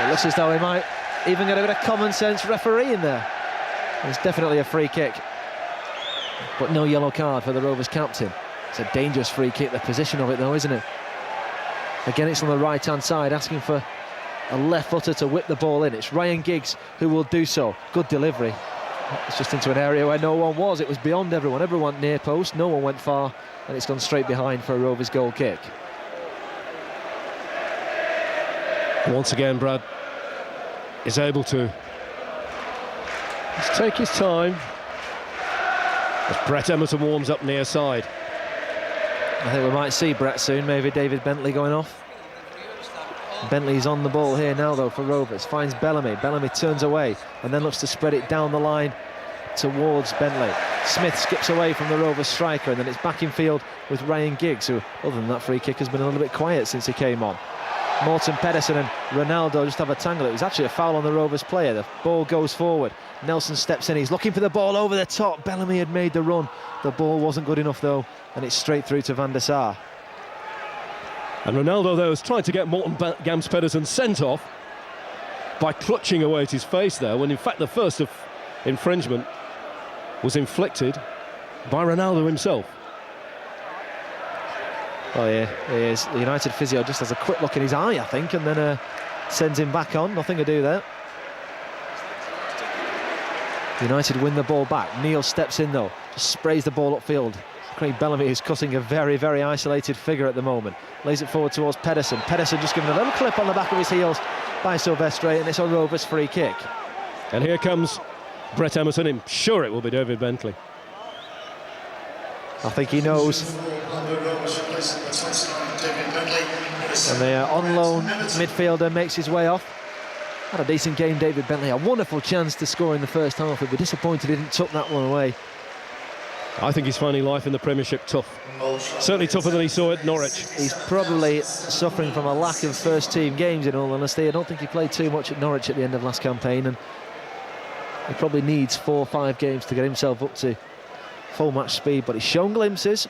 It looks as though he might even get a bit of common sense referee in there. It's definitely a free kick, but no yellow card for the Rovers captain. It's a dangerous free kick, the position of it though, isn't it? Again, it's on the right-hand side, asking for a left footer to whip the ball in. It's Ryan Giggs who will do so. Good delivery. It's just into an area where no one was. It was beyond everyone. Everyone near post, no one went far, and it's gone straight behind for a Rovers goal kick. Once again, Brad is able to just take his time as Brett Emerson warms up near side. I think we might see Brett soon, maybe David Bentley going off. Bentley's on the ball here now though for Rovers, finds Bellamy. Bellamy turns away and then looks to spread it down the line towards Bentley. Smith skips away from the Rovers striker, and then it's back in field with Ryan Giggs, who other than that free kick has been a little bit quiet since he came on. Morten Pedersen and Ronaldo just have a tangle. It was actually a foul on the Rovers player. The ball goes forward. Nelson steps in, he's looking for the ball over the top. Bellamy had made the run. The ball wasn't good enough though, and it's straight through to Van der Sar. And Ronaldo there was trying to get Morten Pedersen sent off by clutching away at his face there, when in fact the first infringement was inflicted by Ronaldo himself. Oh yeah, he is. The United physio just has a quick look in his eye, I think, and then sends him back on. Nothing to do there. United win the ball back. Neil steps in though, just sprays the ball upfield. Craig Bellamy is cutting a very, very isolated figure at the moment. Lays it forward towards Pedersen. Pedersen just given a little clip on the back of his heels by Silvestre, and it's a Rovers free kick. And here comes Brett Emerson. I'm sure it will be David Bentley. I think he knows. And the on loan midfielder makes his way off. Had a decent game, David Bentley. A wonderful chance to score in the first half. He'd be disappointed he didn't tuck that one away. I think he's finding life in the Premiership tough. Certainly tougher than he saw at Norwich. He's probably suffering from a lack of first-team games, in all honesty. I don't think he played too much at Norwich at the end of last campaign, and he probably needs 4 or 5 games to get himself up to full match speed. But he's shown glimpses,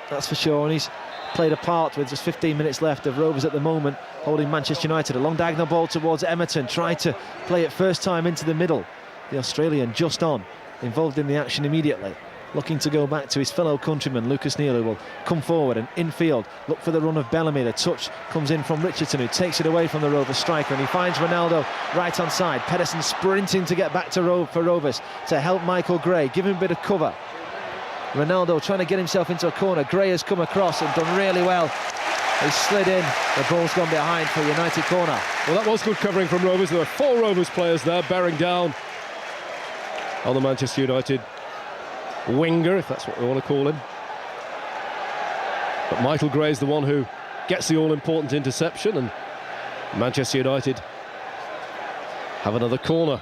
that's for sure, and he's played a part with just 15 minutes left of Rovers at the moment, holding Manchester United. A long diagonal ball towards Emerton, tried to play it first time into the middle. The Australian just on, involved in the action immediately. Looking to go back to his fellow countryman, Lucas Neal, who will come forward and infield, look for the run of Bellamy. The touch comes in from Richardson, who takes it away from the Rovers striker, and he finds Ronaldo right on side. Pedersen sprinting to get back to for Rovers to help Michael Gray, give him a bit of cover. Ronaldo trying to get himself into a corner. Gray has come across and done really well. He slid in, the ball's gone behind for United corner. Well, that was good covering from Rovers. There were 4 Rovers players there bearing down on the Manchester United winger, if that's what we want to call him. But Michael Gray's the one who gets the all-important interception, and Manchester United have another corner,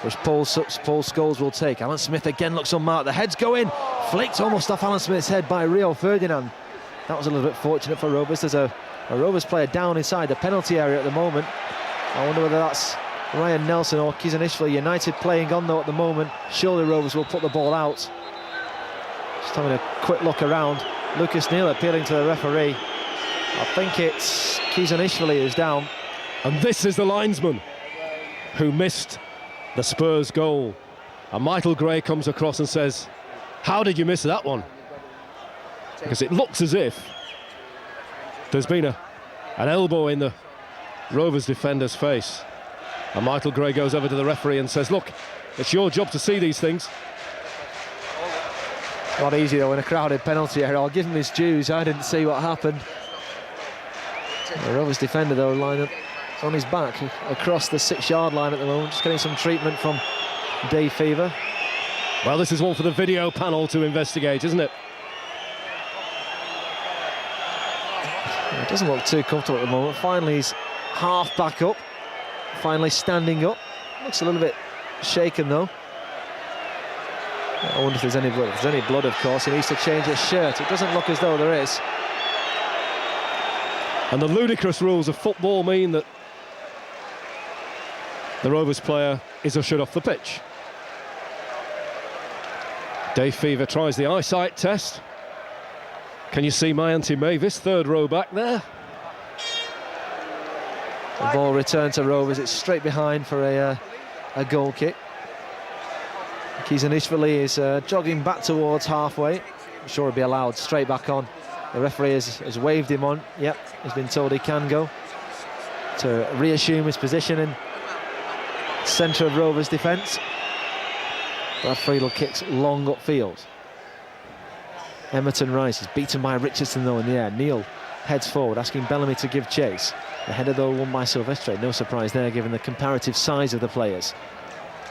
which Paul Scholes will take. Alan Smith again looks unmarked. The heads go in, flicked almost off Alan Smith's head by Rio Ferdinand. That was a little bit fortunate for Rovers. There's a Rovers player down inside the penalty area at the moment. I wonder whether that's Ryan Nelson or Kizanishvili. United playing on though at the moment. Surely Rovers will put the ball out. Just having a quick look around. Lucas Neal appealing to the referee. I think it's Kizanishvili who's down. And this is the linesman who missed the Spurs goal. And Michael Gray comes across and says, how did you miss that one? Because it looks as if there's been an elbow in the Rovers defender's face. And Michael Gray goes over to the referee and says, look, it's your job to see these things. Not easy though in a crowded penalty area. I'll give him his dues. I didn't see what happened. The Rovers defender though lined up on his back across the 6-yard line at the moment, just getting some treatment from Dave Fever. Well, this is one for the video panel to investigate, isn't it? It doesn't look too comfortable at the moment. Finally he's half back up, finally standing up. Looks a little bit shaken though. I wonder if there's any blood. If there's any blood, of course, he needs to change his shirt. It doesn't look as though there is. And the ludicrous rules of football mean that the Rovers player is ushered off the pitch. Dave Fever tries the eyesight test. Can you see my Auntie Mavis, third row back there? The ball returned to Rovers. It's straight behind for a goal kick. Kizanishvili is jogging back towards halfway. I'm sure he'll be allowed straight back on. The referee has waved him on. Yep, he's been told he can go to reassume his position in centre of Rovers' defence. Brad Friedel kicks long upfield. Emerton Rice is beaten by Richardson though in the air. Neal heads forward, asking Bellamy to give chase. The header though won by Silvestre. No surprise there given the comparative size of the players.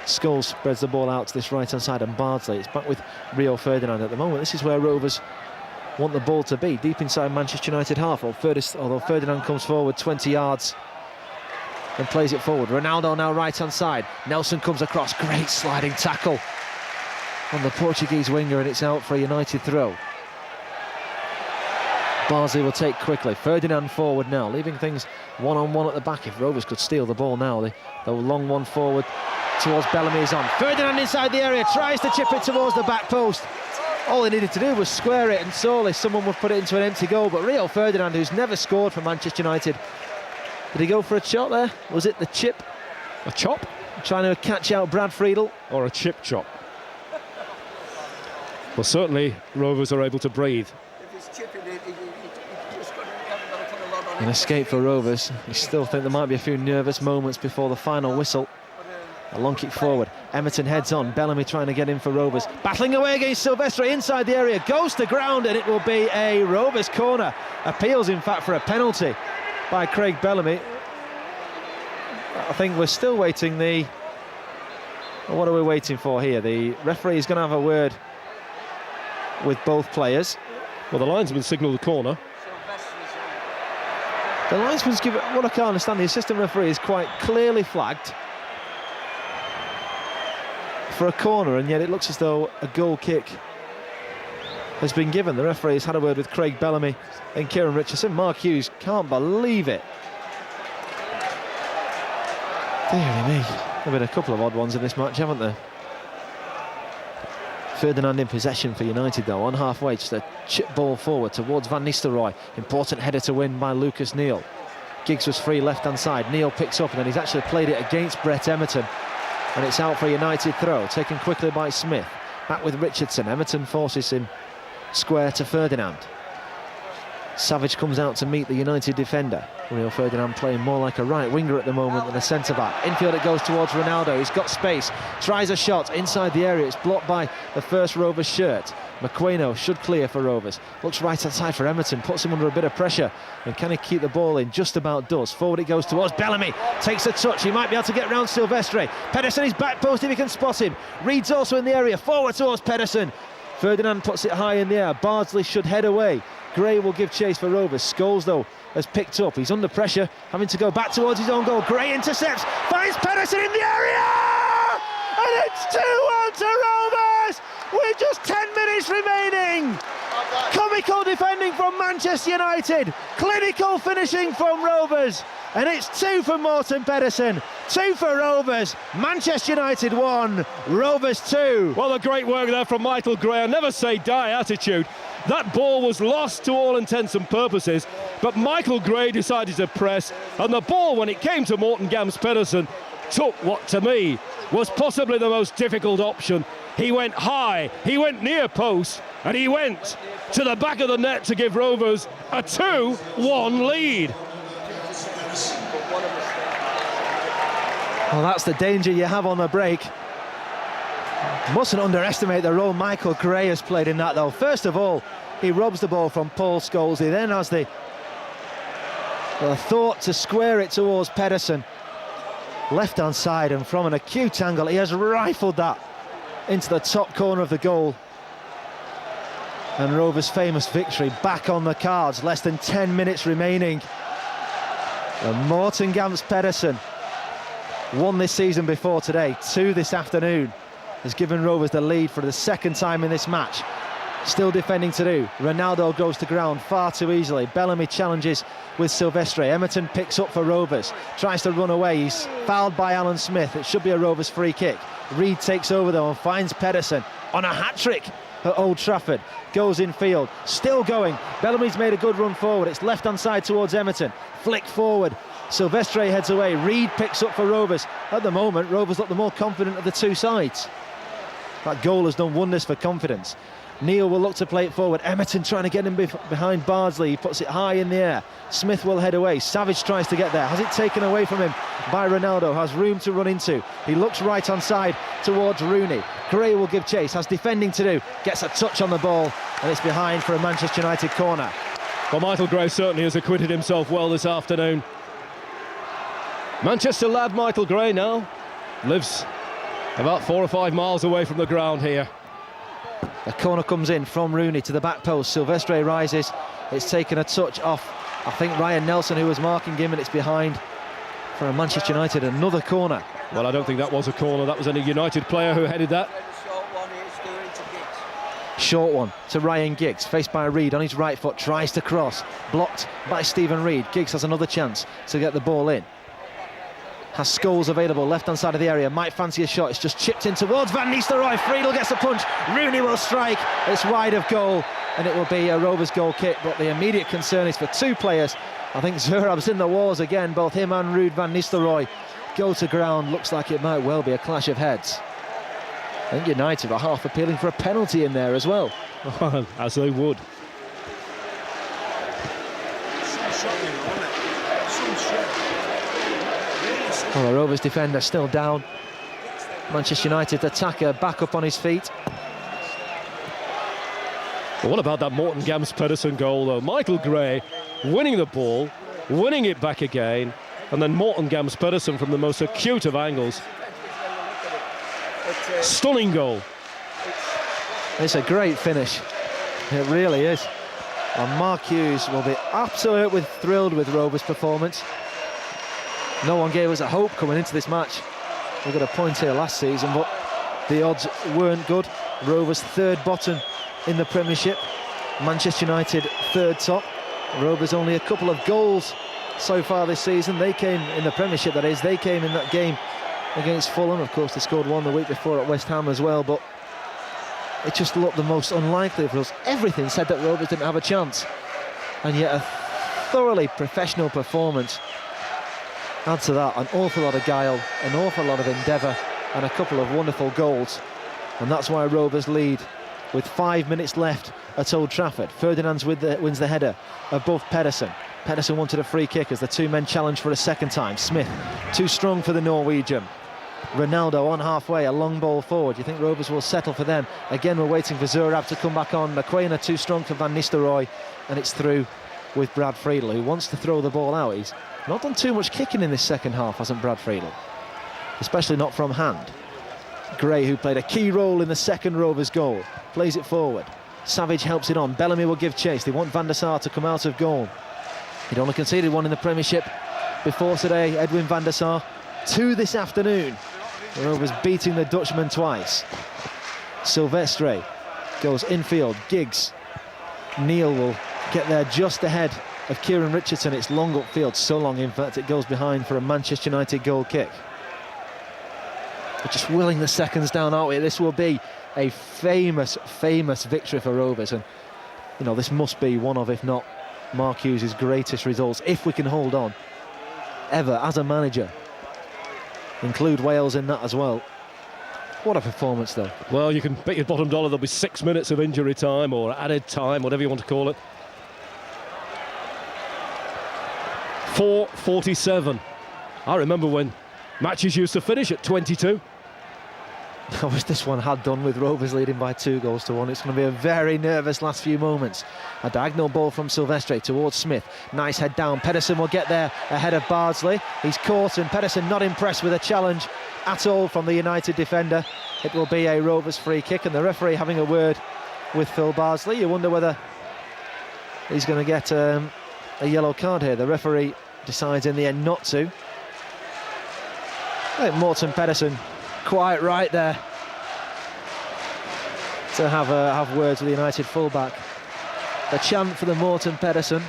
Scholes spreads the ball out to this right-hand side and Bardsley. It's back with Rio Ferdinand at the moment. This is where Rovers want the ball to be, deep inside Manchester United half. Although Ferdinand comes forward 20 yards and plays it forward. Ronaldo now right-hand side. Nelson comes across. Great sliding tackle on the Portuguese winger, and it's out for a United throw. Bardsley will take quickly. Ferdinand forward now, leaving things one-on-one at the back. If Rovers could steal the ball now, the long one forward towards Bellamy is on. Ferdinand inside the area, tries to chip it towards the back post. All he needed to do was square it, and solely someone would put it into an empty goal. But Rio Ferdinand, who's never scored for Manchester United, did he go for a shot there? Was it the chip? A chop? Trying to catch out Brad Friedel? Or a chip chop? Well, certainly Rovers are able to breathe. An escape for Rovers. You still think there might be a few nervous moments before the final whistle. A long kick forward. Emerton heads on. Bellamy trying to get in for Rovers. Battling away against Silvestre inside the area. Goes to ground, and it will be a Rovers corner. Appeals, in fact, for a penalty by Craig Bellamy. I think we're still waiting what are we waiting for here? The referee is going to have a word with both players. Well, the linesman signalled the corner. The linesman's given, what I can't understand, the assistant referee is quite clearly flagged for a corner, and yet it looks as though a goal kick has been given. The referee has had a word with Craig Bellamy and Kieran Richardson. Mark Hughes can't believe it. Dear me, there have been a couple of odd ones in this match, haven't there? Ferdinand in possession for United though, on halfway, just a chip ball forward towards Van Nistelrooij. Important header to win by Lucas Neal. Giggs was free left-hand side. Neal picks up, and then he's actually played it against Brett Emerton. And it's out for a United throw, taken quickly by Smith. Back with Richardson. Emerton forces him square to Ferdinand. Savage comes out to meet the United defender. Rio Ferdinand playing more like a right winger at the moment than a centre-back. Infield it goes towards Ronaldo. He's got space, tries a shot inside the area. It's blocked by the first Rovers shirt. Maqueno should clear for Rovers. Looks right outside for Emerton, puts him under a bit of pressure. And can he keep the ball in? Just about does. Forward it goes towards Bellamy. Takes a touch. He might be able to get round Silvestre. Pedersen is back post if he can spot him. Reed's also in the area. Forward towards Pedersen. Ferdinand puts it high in the air. Bardsley should head away. Gray will give chase for Rovers. Scholes, though, has picked up. He's under pressure, having to go back towards his own goal. Gray intercepts, finds Pedersen in the area! And it's 2-1 to Rovers with just 10 minutes remaining. Comical defending from Manchester United. Clinical finishing from Rovers. And it's 2 for Morten Pedersen 2 for Rovers. Manchester United 1, Rovers 2. Well, a great work there from Michael Gray. I never say die attitude. That ball was lost to all intents and purposes, but Michael Gray decided to press, and the ball, when it came to Morten Pedersen, took what to me was possibly the most difficult option. He went high, he went near post, and he went to the back of the net to give Rovers a 2-1 lead. Well, that's the danger you have on the break. Mustn't underestimate the role Michael Gray has played in that, though. First of all, he robs the ball from Paul Scholes. He then has the thought to square it towards Pedersen. Left-hand side, and from an acute angle, he has rifled that into the top corner of the goal. And Rovers' famous victory back on the cards. Less than 10 minutes remaining. And Morten Pedersen, one this season before today, 2 this afternoon, has given Rovers the lead for the second time in this match. Still defending to do. Ronaldo goes to ground far too easily. Bellamy challenges with Silvestre. Emerton picks up for Rovers, tries to run away. He's fouled by Alan Smith. It should be a Rovers free kick. Reed takes over though and finds Pedersen on a hat-trick at Old Trafford. Goes in field, still going. Bellamy's made a good run forward. It's left-hand side towards Emerton. Flick forward. Silvestre heads away. Reed picks up for Rovers. At the moment, Rovers look the more confident of the two sides. That goal has done wonders for confidence. Neil will look to play it forward. Emerton trying to get him behind Bardsley. He puts it high in the air. Smith will head away. Savage tries to get there. Has it taken away from him by Ronaldo. Has room to run into. He looks right on side towards Rooney. Gray will give chase. Has defending to do. Gets a touch on the ball. And it's behind for a Manchester United corner. Well, Michael Gray certainly has acquitted himself well this afternoon. Manchester lad Michael Gray now lives about 4 or 5 miles away from the ground here. The corner comes in from Rooney to the back post. Silvestre rises. It's taken a touch off, I think, Ryan Nelson, who was marking him, and it's behind for a Manchester United. Another corner. Well, I don't think that was a corner. That was a United player who headed that. Short one to Ryan Giggs, faced by Reed on his right foot, tries to cross, blocked by Stephen Reed. Giggs has another chance to get the ball in. Has Scholes available left-hand side of the area, might fancy a shot. It's just chipped in towards Van Nistelrooij. Friedel gets a punch, Rooney will strike. It's wide of goal, and it will be a Rovers goal kick. But the immediate concern is for 2 players. I think Zurab's in the wars again. Both him and Ruud van Nistelrooij go to ground. Looks like it might well be a clash of heads. I think United are half appealing for a penalty in there as well. As they would. Well, the Rovers defender still down. Manchester United attacker back up on his feet. But what about that Morten Pedersen goal, though? Michael Gray winning the ball, winning it back again, and then Morten Pedersen from the most acute of angles. Stunning goal. It's a great finish. It really is. And Mark Hughes will be absolutely thrilled with Rovers' performance. No one gave us a hope coming into this match. We got a point here last season, but the odds weren't good. Rovers 3rd bottom in the Premiership. Manchester United 3rd top. Rovers only a couple of goals so far this season. They came in the Premiership, that is. They came in that game against Fulham. Of course, they scored 1 the week before at West Ham as well, but it just looked the most unlikely of us. Everything said that Rovers didn't have a chance, and yet a thoroughly professional performance. Add to that an awful lot of guile, an awful lot of endeavour, and a couple of wonderful goals, and that's why Rovers lead with 5 minutes left at Old Trafford. Ferdinand wins the header above Pedersen. Pedersen wanted a free kick as the 2 men challenged for a second time. Smith too strong for the Norwegian. Ronaldo on halfway, a long ball forward. You think Rovers will settle for them? Again, we're waiting for Zurab to come back on. McQuainer too strong for Van Nistelrooij, and it's through with Brad Friedel, who wants to throw the ball out. He's not done too much kicking in this second half, hasn't Brad Friedel? Especially not from hand. Gray, who played a key role in the second Rovers goal, plays it forward. Savage helps it on. Bellamy will give chase. They want Van der Sar to come out of goal. He'd only conceded 1 in the Premiership before today, Edwin van der Sar. 2 this afternoon. The Rovers beating the Dutchman twice. Silvestre goes infield. Giggs. Neil will get there just ahead of Kieran Richardson. It's long upfield, so long in fact it goes behind for a Manchester United goal kick. We're just willing the seconds down, aren't we? This will be a famous victory for Rovers, and you know, this must be one of, if not Mark Hughes' greatest results, if we can hold on ever as a manager. Include Wales in that as well. What a performance, though. Well, you can bet your bottom dollar there'll be 6 minutes of injury time or added time, whatever you want to call it. 4:47. I remember when matches used to finish at 22. I wish this one had done with Rovers leading by 2-1. It's going to be a very nervous last few moments. A diagonal ball from Silvestre towards Smith. Nice head down. Pedersen will get there ahead of Bardsley. He's caught, and Pedersen not impressed with a challenge at all from the United defender. It will be a Rovers free kick, and the referee having a word with Phil Bardsley. You wonder whether he's going to get a yellow card here. The referee decides in the end not to. I think Morten Pedersen quite right there to have words with the United fullback. The chant for the Morten Pedersen,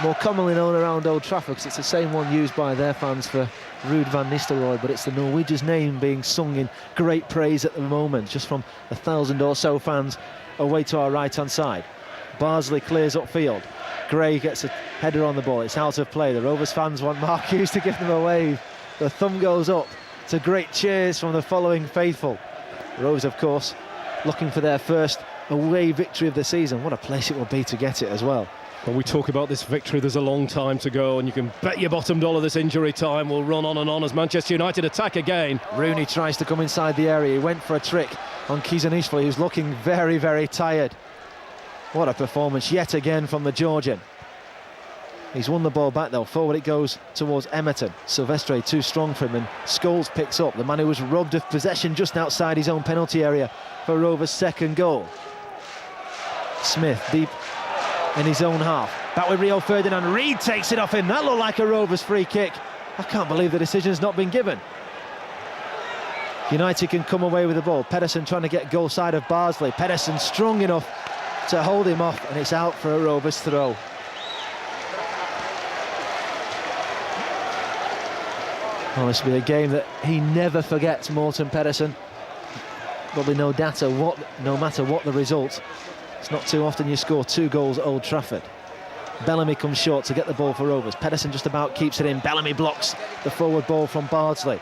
more commonly known around Old Trafford, because it's the same one used by their fans for Ruud van Nistelrooij, but it's the Norwegian's name being sung in great praise at the moment, just from 1,000 or so fans away to our right-hand side. Bardsley clears upfield. Gray gets a header on the ball. It's out of play. The Rovers fans want Mark Hughes to give them a wave. The thumb goes up to great cheers from the following faithful. Rovers, of course, looking for their first away victory of the season. What a place it will be to get it as well. When we talk about this victory, there's a long time to go, and you can bet your bottom dollar this injury time will run on and on as Manchester United attack again. Rooney tries to come inside the area. He went for a trick on Kizanishvili, who's looking very tired. What a performance yet again from the Georgian. He's won the ball back though. Forward it goes towards Emerton. Silvestre too strong for him, and Scholes picks up. The man who was robbed of possession just outside his own penalty area for Rovers' second goal. Smith deep in his own half. Back with Rio Ferdinand. Reid takes it off him. That looked like a Rovers free kick. I can't believe the decision's not been given. United can come away with the ball. Pedersen trying to get goal side of Bardsley. Pedersen strong enough to hold him off, and it's out for a Rovers throw. Well, this will be a game that he never forgets, Morten Pedersen. Probably no matter what the result, it's not too often you score 2 goals at Old Trafford. Bellamy comes short to get the ball for Rovers. Pedersen just about keeps it in. Bellamy blocks the forward ball from Bardsley.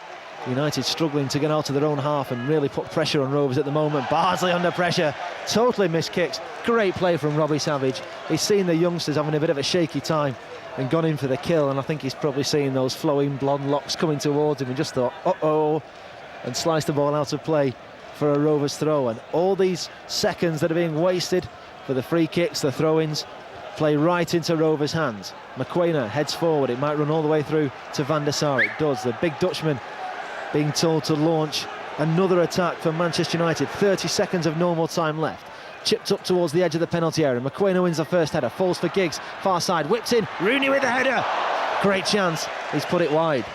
United struggling to get out of their own half and really put pressure on Rovers at the moment. Bardsley under pressure, totally missed kicks. Great play from Robbie Savage. He's seen the youngsters having a bit of a shaky time and gone in for the kill, and I think he's probably seen those flowing blonde locks coming towards him and just thought, uh-oh, and sliced the ball out of play for a Rovers throw. And all these seconds that are being wasted for the free kicks, the throw-ins, play right into Rovers' hands. McQuainer heads forward. It might run all the way through to Van der Sar. It does. The big Dutchman being told to launch another attack for Manchester United. 30 seconds of normal time left. Chipped up towards the edge of the penalty area. McQuainer wins the first header, falls for Giggs, far side, whips in, Rooney with the header. Great chance, he's put it wide.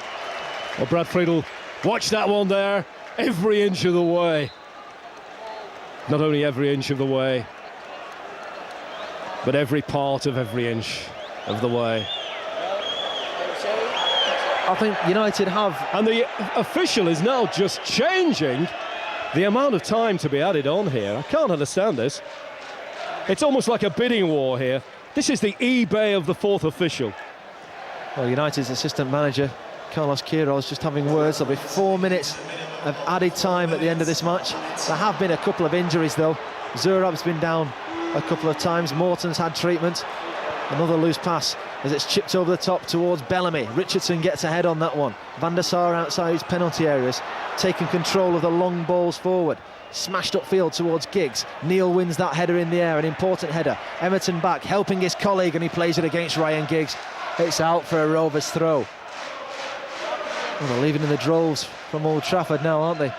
Well, Brad Friedel, watch that one there, every inch of the way. Not only every inch of the way, but every part of every inch of the way. I think United have... And the official is now just changing the amount of time to be added on here. I can't understand this. It's almost like a bidding war here. This is the eBay of the fourth official. Well, United's assistant manager, Carlos Queiroz, just having words. There'll be 4 minutes of added time at the end of this match. There have been a couple of injuries, though. Zurab's been down a couple of times. Morton's had treatment. Another loose pass as it's chipped over the top towards Bellamy. Richardson gets ahead on that one. Van der Sar outside his penalty areas, taking control of the long balls forward. Smashed upfield towards Giggs. Neil wins that header in the air, an important header. Emerton back, helping his colleague, and he plays it against Ryan Giggs. It's out for a Rovers throw. Well, they're leaving in the droves from Old Trafford now, aren't they?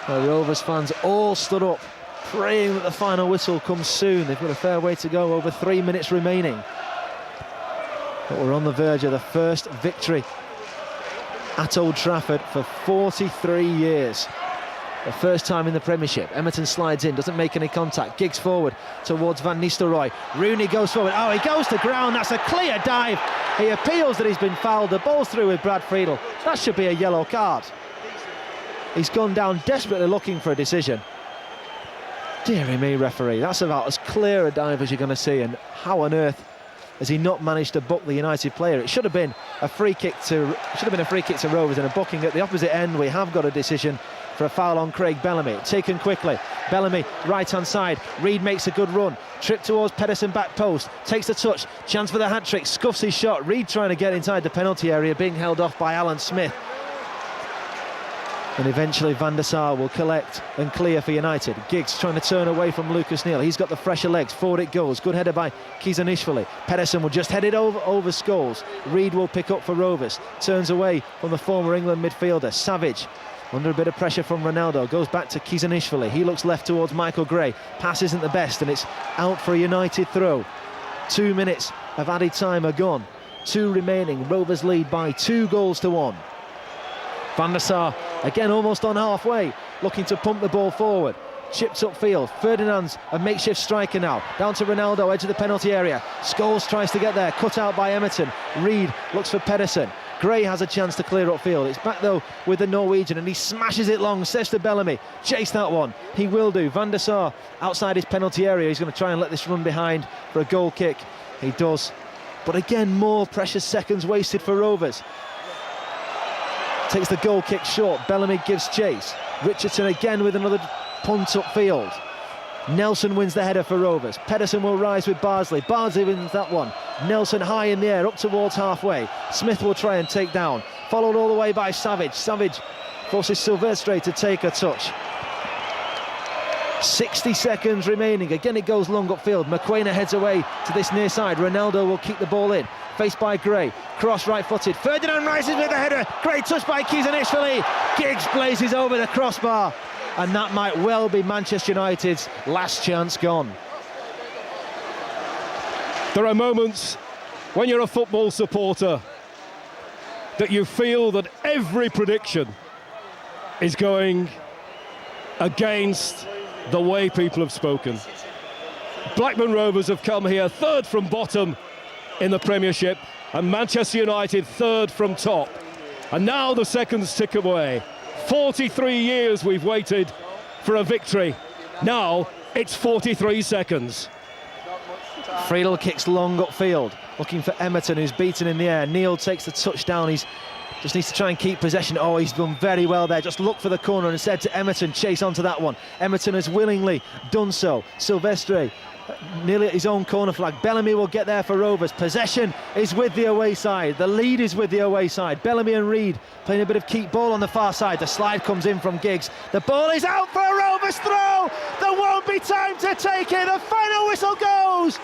The Rovers fans all stood up, praying that the final whistle comes soon. They've got a fair way to go, over 3 minutes remaining. But we're on the verge of the first victory at Old Trafford for 43 years. The first time in the Premiership. Emerton slides in, doesn't make any contact. Giggs forward towards Van Nistelrooij. Rooney goes forward. Oh, he goes to ground. That's a clear dive. He appeals that he's been fouled. The ball's through with Brad Friedel. That should be a yellow card. He's gone down desperately looking for a decision. Deary me, referee, that's about as clear a dive as you're going to see, and how on earth has he not managed to book the United player? It should have been a free kick to Rovers, and a booking at the opposite end. We have got a decision for a foul on Craig Bellamy. Taken quickly. Bellamy, right-hand side. Reid makes a good run. Trip towards Pedersen, back post. Takes the touch. Chance for the hat-trick. Scuffs his shot. Reid trying to get inside the penalty area, being held off by Alan Smith. And eventually Van der Sar will collect and clear for United. Giggs trying to turn away from Lucas Neal. He's got the fresher legs. Forward it goes. Good header by Kizanishvili. Pedersen will just head it over Scholes. Reid will pick up for Rovers. Turns away from the former England midfielder. Savage, under a bit of pressure from Ronaldo, goes back to Kizanishvili. He looks left towards Michael Gray. Pass isn't the best, and it's out for a United throw. 2 minutes of added time are gone. 2 remaining. Rovers lead by 2-1. Van der Sar, again almost on halfway, looking to pump the ball forward. Chipped upfield. Ferdinand's a makeshift striker now. Down to Ronaldo, edge of the penalty area. Scholes tries to get there, cut out by Emerton. Reid looks for Pedersen. Gray has a chance to clear upfield. It's back though with the Norwegian, and he smashes it long. Says to Bellamy, chase that one. He will do. Van der Sar outside his penalty area. He's going to try and let this run behind for a goal kick. He does. But again, more precious seconds wasted for Rovers. Takes the goal kick short. Bellamy gives chase. Richardson again with another punt upfield. Nelson wins the header for Rovers. Pedersen will rise with Bardsley. Bardsley wins that one. Nelson high in the air, up towards halfway. Smith will try and take down. Followed all the way by Savage. Savage forces Silvestre to take a touch. 60 seconds remaining. Again it goes long upfield. McQuainer heads away to this near side. Ronaldo will keep the ball in. Faced by Gray. Cross right-footed. Ferdinand rises with the header. Great touch by Kizanishvili. Giggs blazes over the crossbar. And that might well be Manchester United's last chance gone. There are moments when you're a football supporter that you feel that every prediction is going against the way people have spoken. Blackburn Rovers have come here third from bottom in the Premiership, and Manchester United third from top. And now the seconds tick away. 43 years we've waited for a victory. Now it's 43 seconds. Friedel kicks long upfield, looking for Emerton, who's beaten in the air. Neal takes the touchdown. He's just needs to try and keep possession. Oh, he's done very well there. Just look for the corner and said to Emerton, chase onto that one. Emerton has willingly done so. Silvestre nearly at his own corner flag. Bellamy will get there for Rovers. Possession is with the away side. The lead is with the away side. Bellamy and Reid playing a bit of keep ball on the far side. The slide comes in from Giggs. The ball is out for a Rovers throw. There won't be time to take it. The final whistle goes.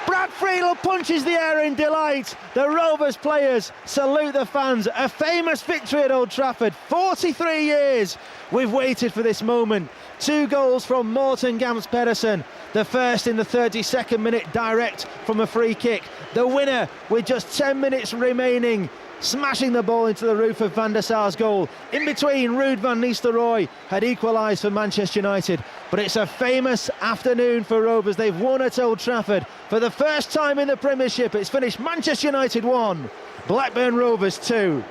Brad Friedel punches the air in delight. The Rovers players salute the fans. A famous victory at Old Trafford. 43 years we've waited for this moment. 2 goals from Morten Pedersen. The first in the 32nd minute, direct from a free kick. The winner with just 10 minutes remaining, smashing the ball into the roof of Van der Sar's goal. In between, Ruud van Nistelrooij had equalised for Manchester United. But it's a famous afternoon for Rovers. They've won at Old Trafford for the first time in the Premiership. It's finished Manchester United 1, Blackburn Rovers 2.